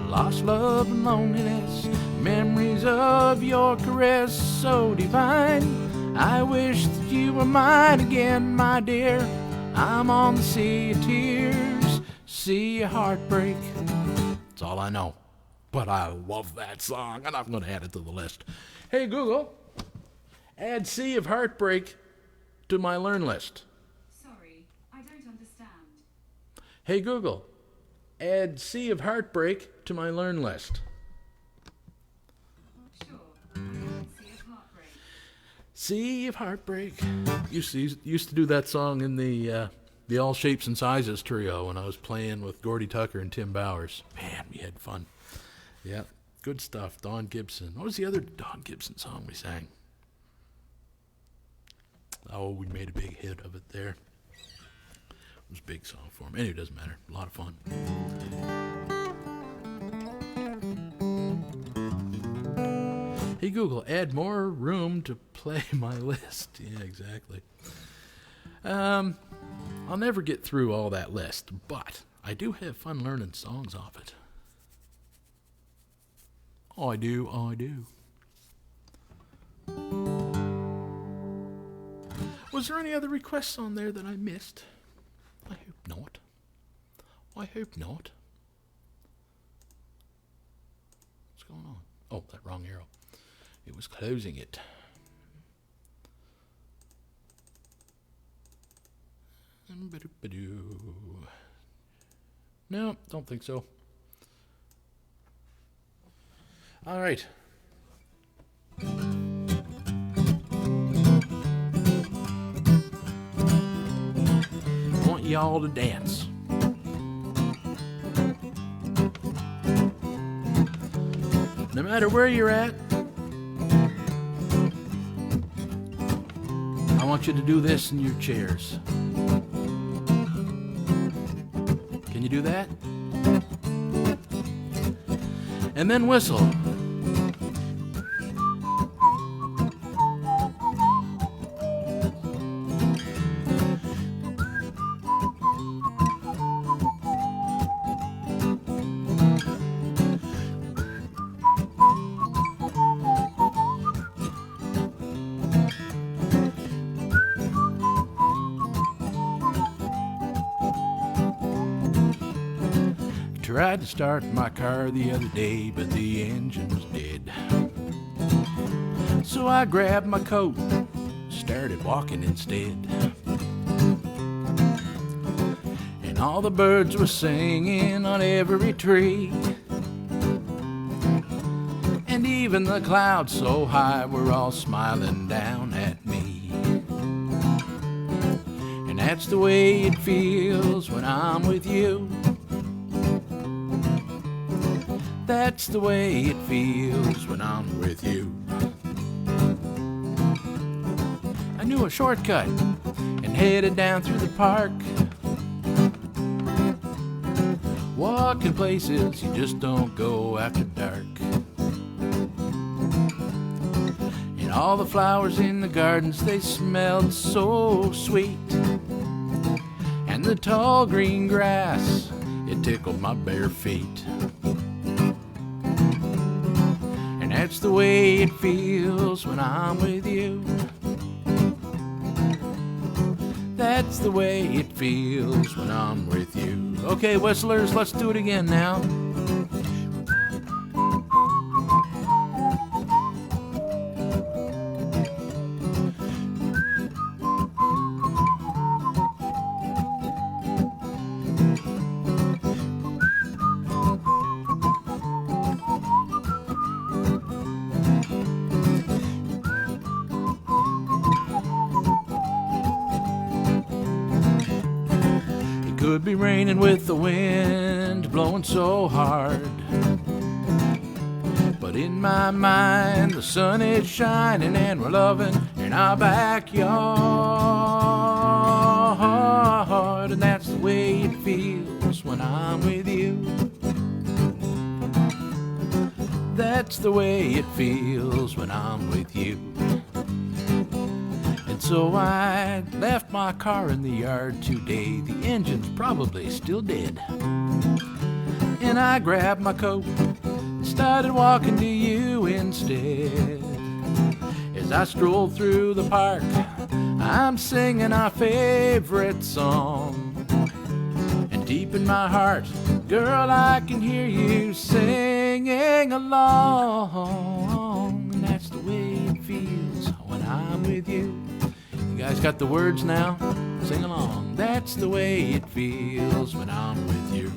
lost love and loneliness, memories of your caress so divine. I wish that you were mine again, my dear. I'm on the sea of tears, sea of heartbreak. That's all I know, but I love that song, and I'm going to add it to the list. Hey, Google, add Sea of Heartbreak to my learn list. Sorry, I don't understand. Hey, Google, add Sea of Heartbreak to my learn list. Sure, I added Sea of Heartbreak. Sea of Heartbreak. Used to do that song in the All Shapes and Sizes trio when I was playing with Gordy Tucker and Tim Bowers. Man, we had fun. Yeah, good stuff. Don Gibson. What was the other Don Gibson song we sang? Oh, we made a big hit of it there. It was a big song for him. Anyway, it doesn't matter. A lot of fun. Hey, Google, add more room to play my list. Yeah, exactly. I'll never get through all that list, but I do have fun learning songs off it. Oh, I do. Oh, I do. Was there any other requests on there that I missed? I hope not. I hope not. What's going on? Oh, that wrong arrow. It was closing it. No, don't think so. All right. I want y'all to dance. No matter where you're at, I want you to do this in your chairs. Can you do that? And then whistle. Tried to start my car the other day, but the engine was dead. So I grabbed my coat, started walking instead. And all the birds were singing on every tree. And even the clouds so high were all smiling down at me. And that's the way it feels when I'm with you. That's the way it feels when I'm with you. I knew a shortcut and headed down through the park. Walking places you just don't go after dark. And all the flowers in the gardens, they smelled so sweet. And the tall green grass, it tickled my bare feet. That's the way it feels when I'm with you. That's the way it feels when I'm with you. Okay, whistlers, let's do it again now. Could be raining with the wind blowing so hard, but in my mind the sun is shining and we're loving in our backyard. heart, and that's the way it feels when I'm with you. That's the way it feels when I'm with you. And so I left my car in the yard today. The engine's probably still dead. And I grabbed my coat and started walking to you instead. As I stroll through the park, I'm singing our favorite song. And deep in my heart, girl, I can hear you singing along. And that's the way it feels when I'm with you. You guys got the words now? Sing along. That's the way it feels when I'm with you.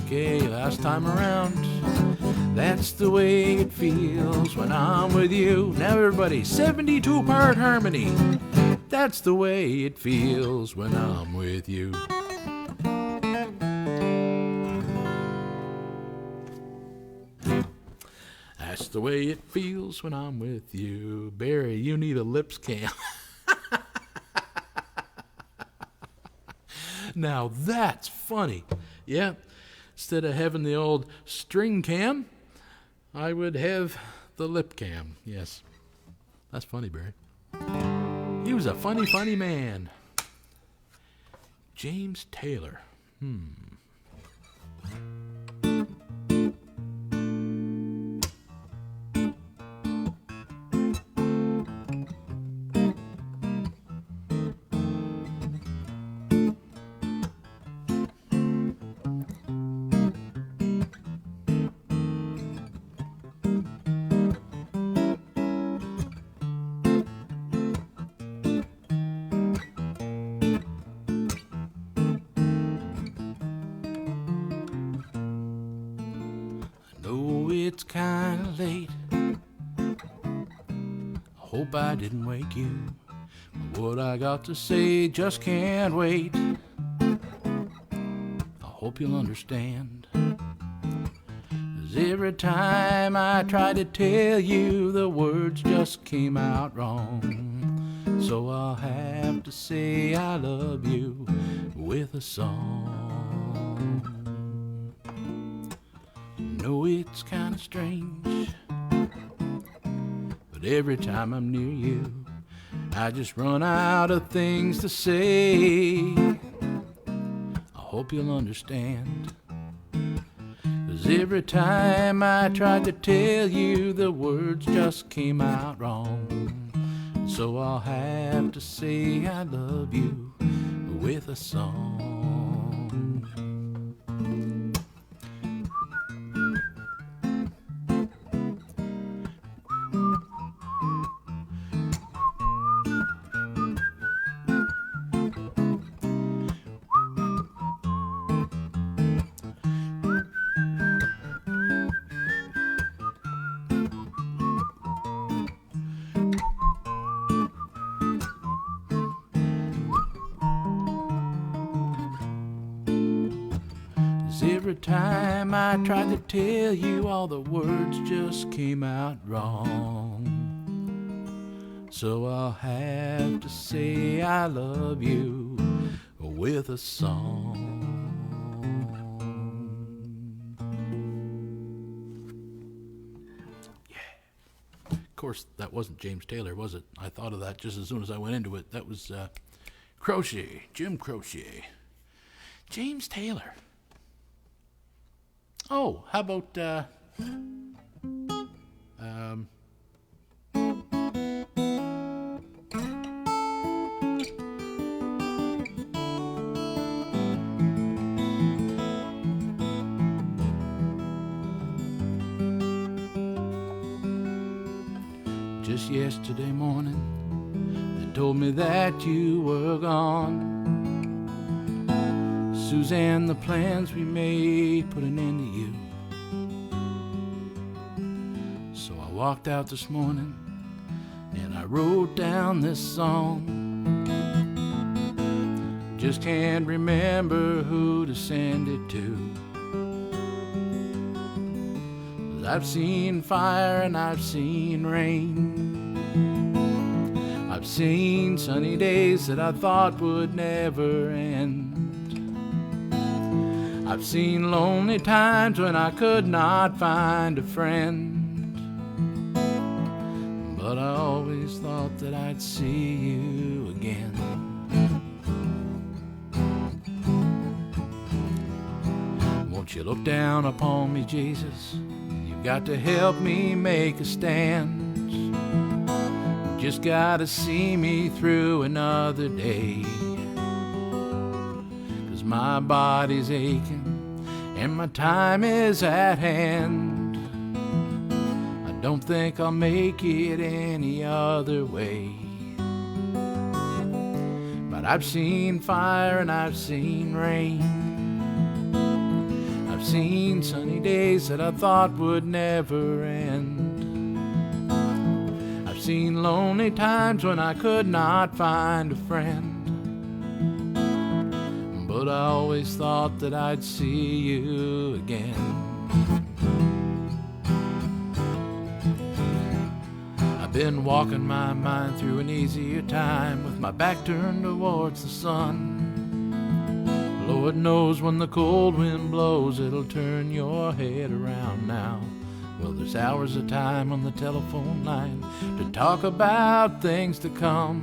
Okay, last time around. That's the way it feels when I'm with you. Now everybody, 72-part harmony. That's the way it feels when I'm with you. That's the way it feels when I'm with you. Barry, you need a lips cam. Now that's funny. Yeah, instead of having the old string cam, I would have the lip cam. Yes, that's funny, Barry. He was a funny, funny man. James Taylor. It's kinda late. I hope I didn't wake you. But what I got to say just can't wait. I hope you'll understand. 'Cause every time I try to tell you, the words just came out wrong. So I'll have to say I love you with a song. Know it's kinda strange, but every time I'm near you, I just run out of things to say. I hope you'll understand. 'Cause every time I tried to tell you, the words just came out wrong. So I'll have to say I love you with a song. Every time I tried to tell you, all the words just came out wrong. So I'll have to say I love you with a song. Yeah. Of course, that wasn't James Taylor, was it? I thought of that just as soon as I went into it. That was Croce, Jim Croce. James Taylor. Oh, how about, just yesterday morning, they told me that you were gone. Suzanne, the plans we made put an end to you. So I walked out this morning and I wrote down this song. Just can't remember who to send it to. 'Cause I've seen fire and I've seen rain. I've I've seen sunny days that I thought would never end. I've seen lonely times when I could not find a friend. But I always thought that I'd see you again. Won't you look down upon me, Jesus? You've got to help me make a stand. Just gotta see me through another day. 'Cause my body's aching and my time is at hand. I don't think I'll make it any other way. But I've seen fire and I've seen rain. I've seen sunny days that I thought would never end. I've seen lonely times when I could not find a friend. But I always thought that I'd see you again. I've been walking my mind through an easier time with my back turned towards the sun. Lord knows when the cold wind blows, it'll turn your head around now. Well, there's hours of time on the telephone line to talk about things to come,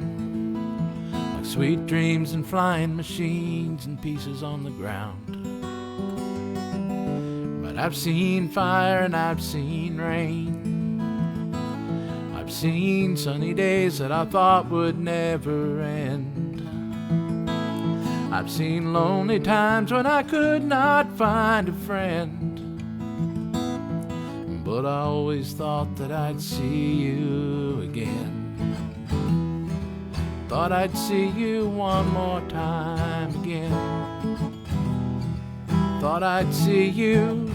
like sweet dreams and flying machines and pieces on the ground. But I've seen fire and I've seen rain. I've seen sunny days that I thought would never end. I've seen lonely times when I could not find a friend. But I always thought that I'd see you again. Thought I'd see you one more time again. Thought I'd see you,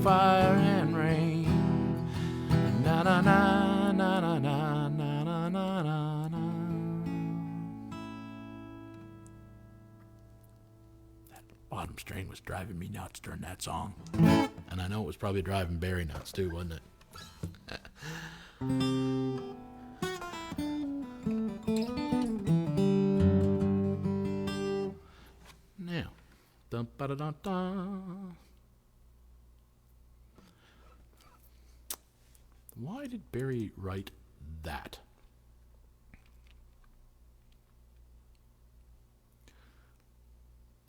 fire and rain. Na na na na na na na na na na. That bottom string was driving me nuts during that song. And I know it was probably driving Barry nuts too, wasn't it? Now, dum ba da da da. Why did Barry write that?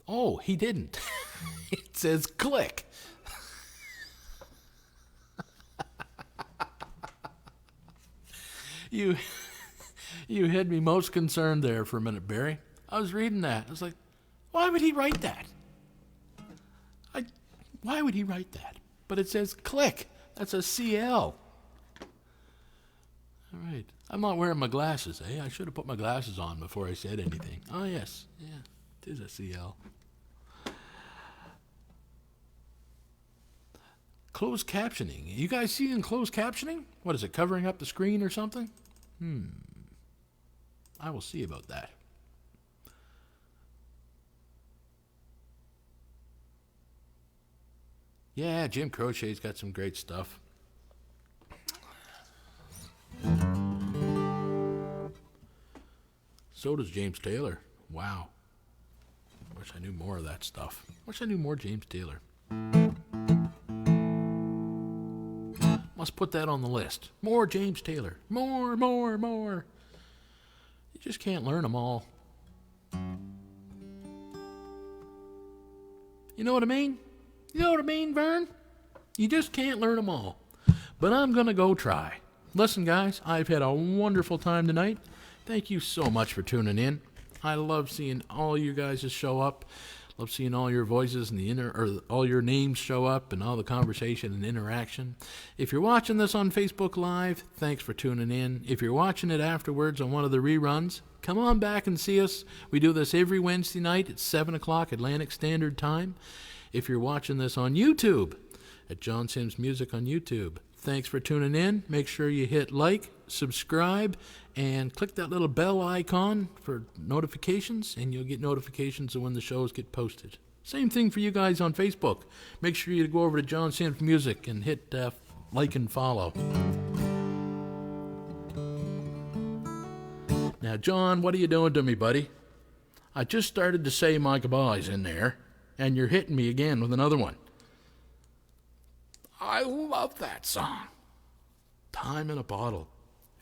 Oh, he didn't. It says click. You had me most concerned there for a minute, Barry. I was reading that. I was like, why would he write that? Why would he write that? But it says click. That's a CL. All right. I'm not wearing my glasses, eh? I should have put my glasses on before I said anything. Oh, yes. Yeah, it is a CL. Closed captioning. You guys seeing closed captioning? What is it, covering up the screen or something? I will see about that. Yeah, Jim Crochet's got some great stuff. So does James Taylor. Wow. Wish I knew more of that stuff. Wish I knew more James Taylor. Must put that on the list. More James Taylor. More. You just can't learn them all. You know what I mean? You know what I mean, Vern? You just can't learn them all. But I'm going to go try. Listen, guys, I've had a wonderful time tonight. Thank you so much for tuning in. I love seeing all you guys show up. Love seeing all your voices and all your names show up and all the conversation and interaction. If you're watching this on Facebook Live, thanks for tuning in. If you're watching it afterwards on one of the reruns, come on back and see us. We do this every Wednesday night at 7 o'clock Atlantic Standard Time. If you're watching this on YouTube, at John Sims Music on YouTube, thanks for tuning in. Make sure you hit like, subscribe, and click that little bell icon for notifications, and you'll get notifications of when the shows get posted. Same thing for you guys on Facebook. Make sure you go over to John Sims Music and hit like and follow. Now, John, what are you doing to me, buddy? I just started to say my goodbyes in there, and you're hitting me again with another one. I love that song. Time in a Bottle.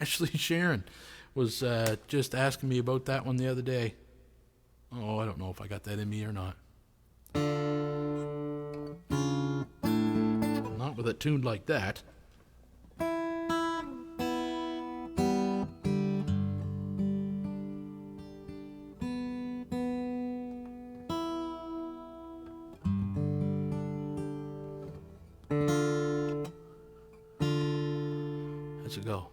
Actually, Sharon was just asking me about that one the other day. Oh, I don't know if I got that in me or not. Not with it tuned like that. How's it go?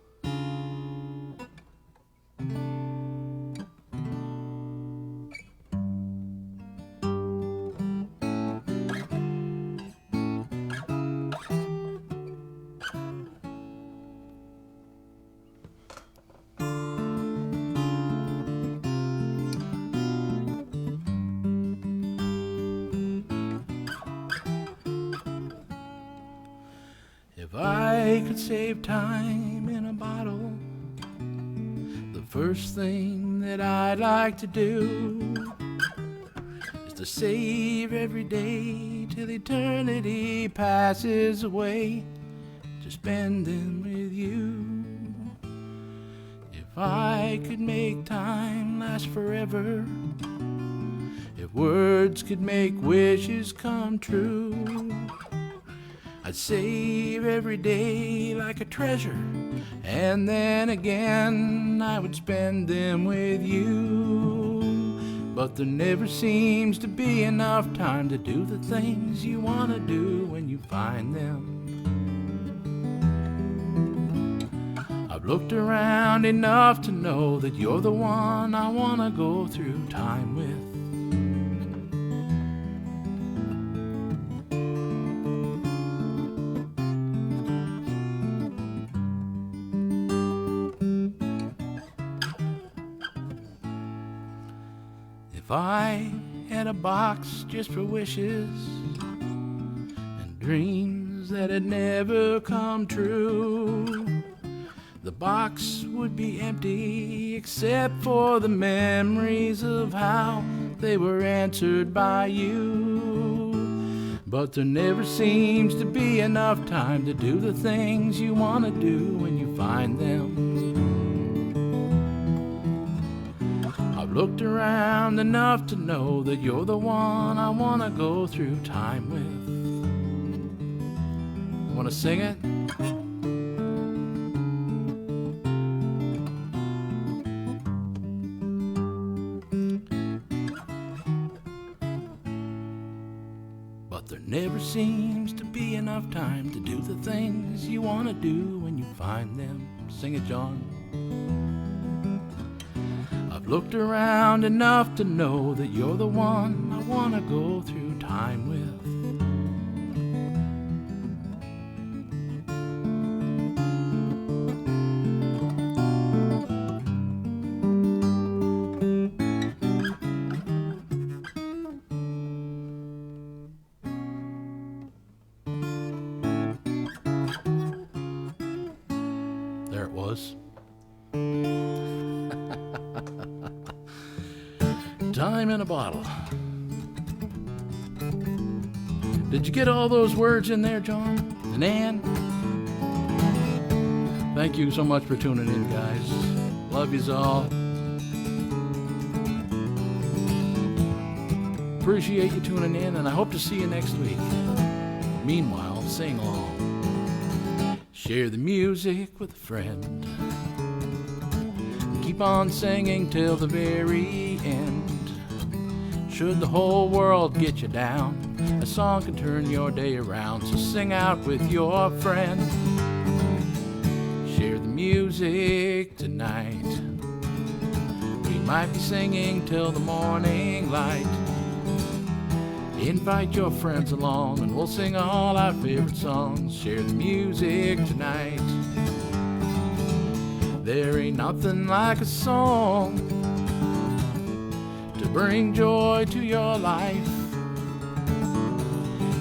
If I could save time in a bottle, the first thing that I'd like to do is to save every day till eternity passes away, to spend them with you. If I could make time last forever, if words could make wishes come true, I'd save every day like a treasure, and then again I would spend them with you. But there never seems to be enough time to do the things you want to do when you find them. I've looked around enough to know that you're the one I want to go through time with. If I had a box just for wishes and dreams that had never come true, the box would be empty except for the memories of how they were answered by you. But there never seems to be enough time to do the things you want to do when you find them. I've looked around enough to know that you're the one I want to go through time with. Want to sing it? But there never seems to be enough time to do the things you want to do when you find them. Sing it, John. Looked around enough to know that you're the one I want to go through time with. There it was. Time in a Bottle. Did you get all those words in there, John and Ann? Thank you so much for tuning in, guys. Love yous all. Appreciate you tuning in, and I hope to see you next week. Meanwhile, sing along. Share the music with a friend. Keep on singing till the very end. Should the whole world get you down, a song can turn your day around, so sing out with your friend. Share the music tonight. We might be singing till the morning light. Invite your friends along and we'll sing all our favorite songs. Share the music tonight. There ain't nothing like a song to bring joy to your life.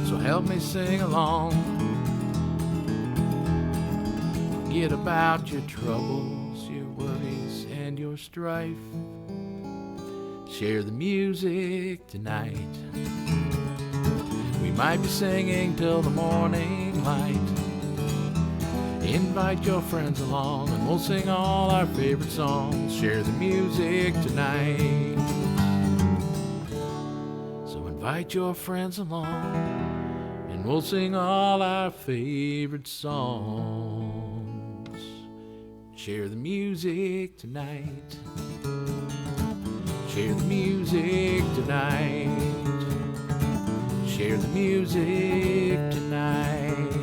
So help me sing along. Forget about your troubles, your worries, and mind your strife. Share the music tonight. We might be singing till the morning light. Invite your friends along and we'll sing all our favorite songs. Share the music tonight. So invite your friends along and we'll sing all our favorite songs. Share the music tonight. Share the music tonight. Share the music tonight.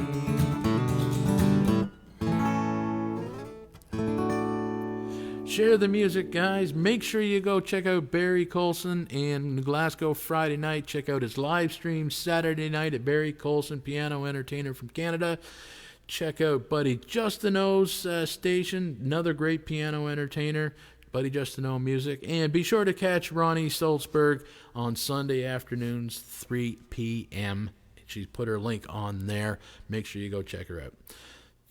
Share the music, guys. Make sure you go check out Barry Colson in Glasgow Friday night. Check out his live stream Saturday night at Barry Colson, piano entertainer from Canada. Check out Buddy Justin O's station, another great piano entertainer, Buddy Justin O Music. And be sure to catch Ronnie Stoltzberg on Sunday afternoons, 3 p.m. She's put her link on there. Make sure you go check her out.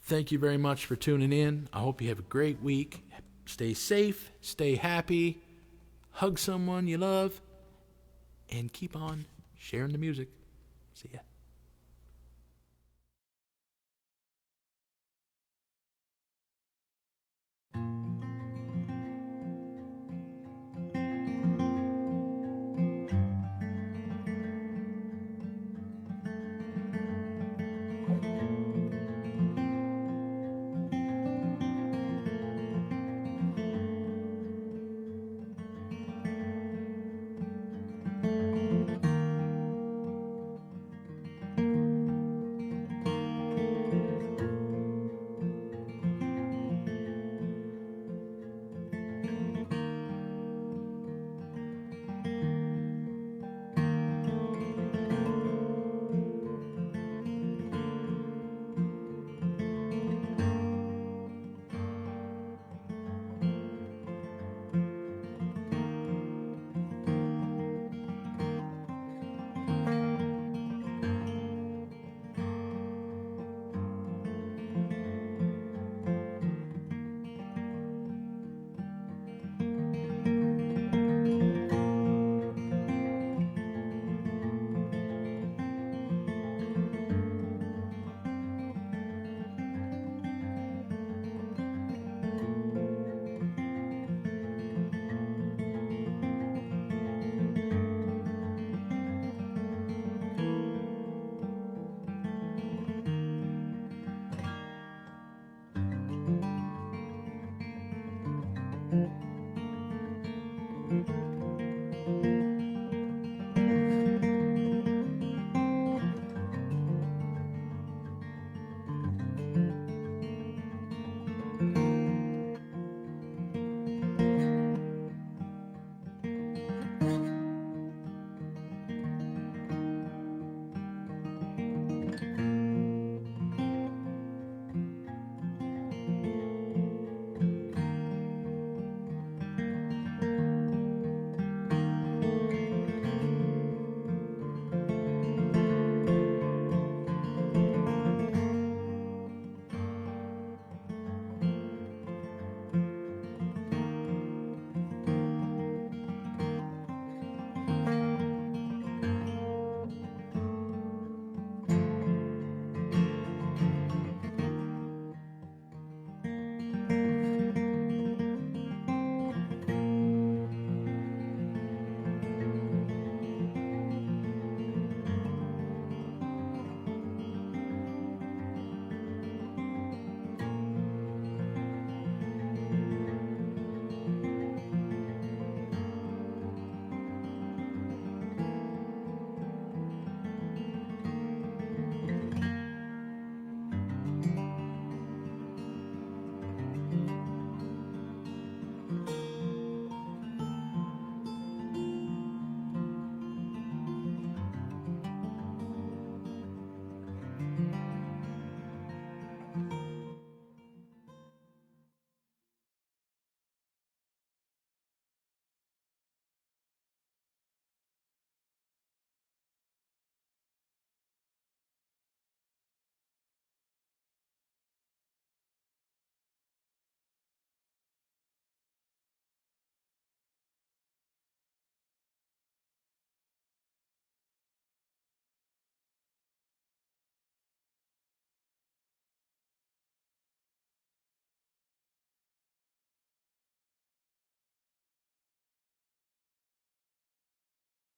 Thank you very much for tuning in. I hope you have a great week. Stay safe, stay happy, hug someone you love, and keep on sharing the music. See ya.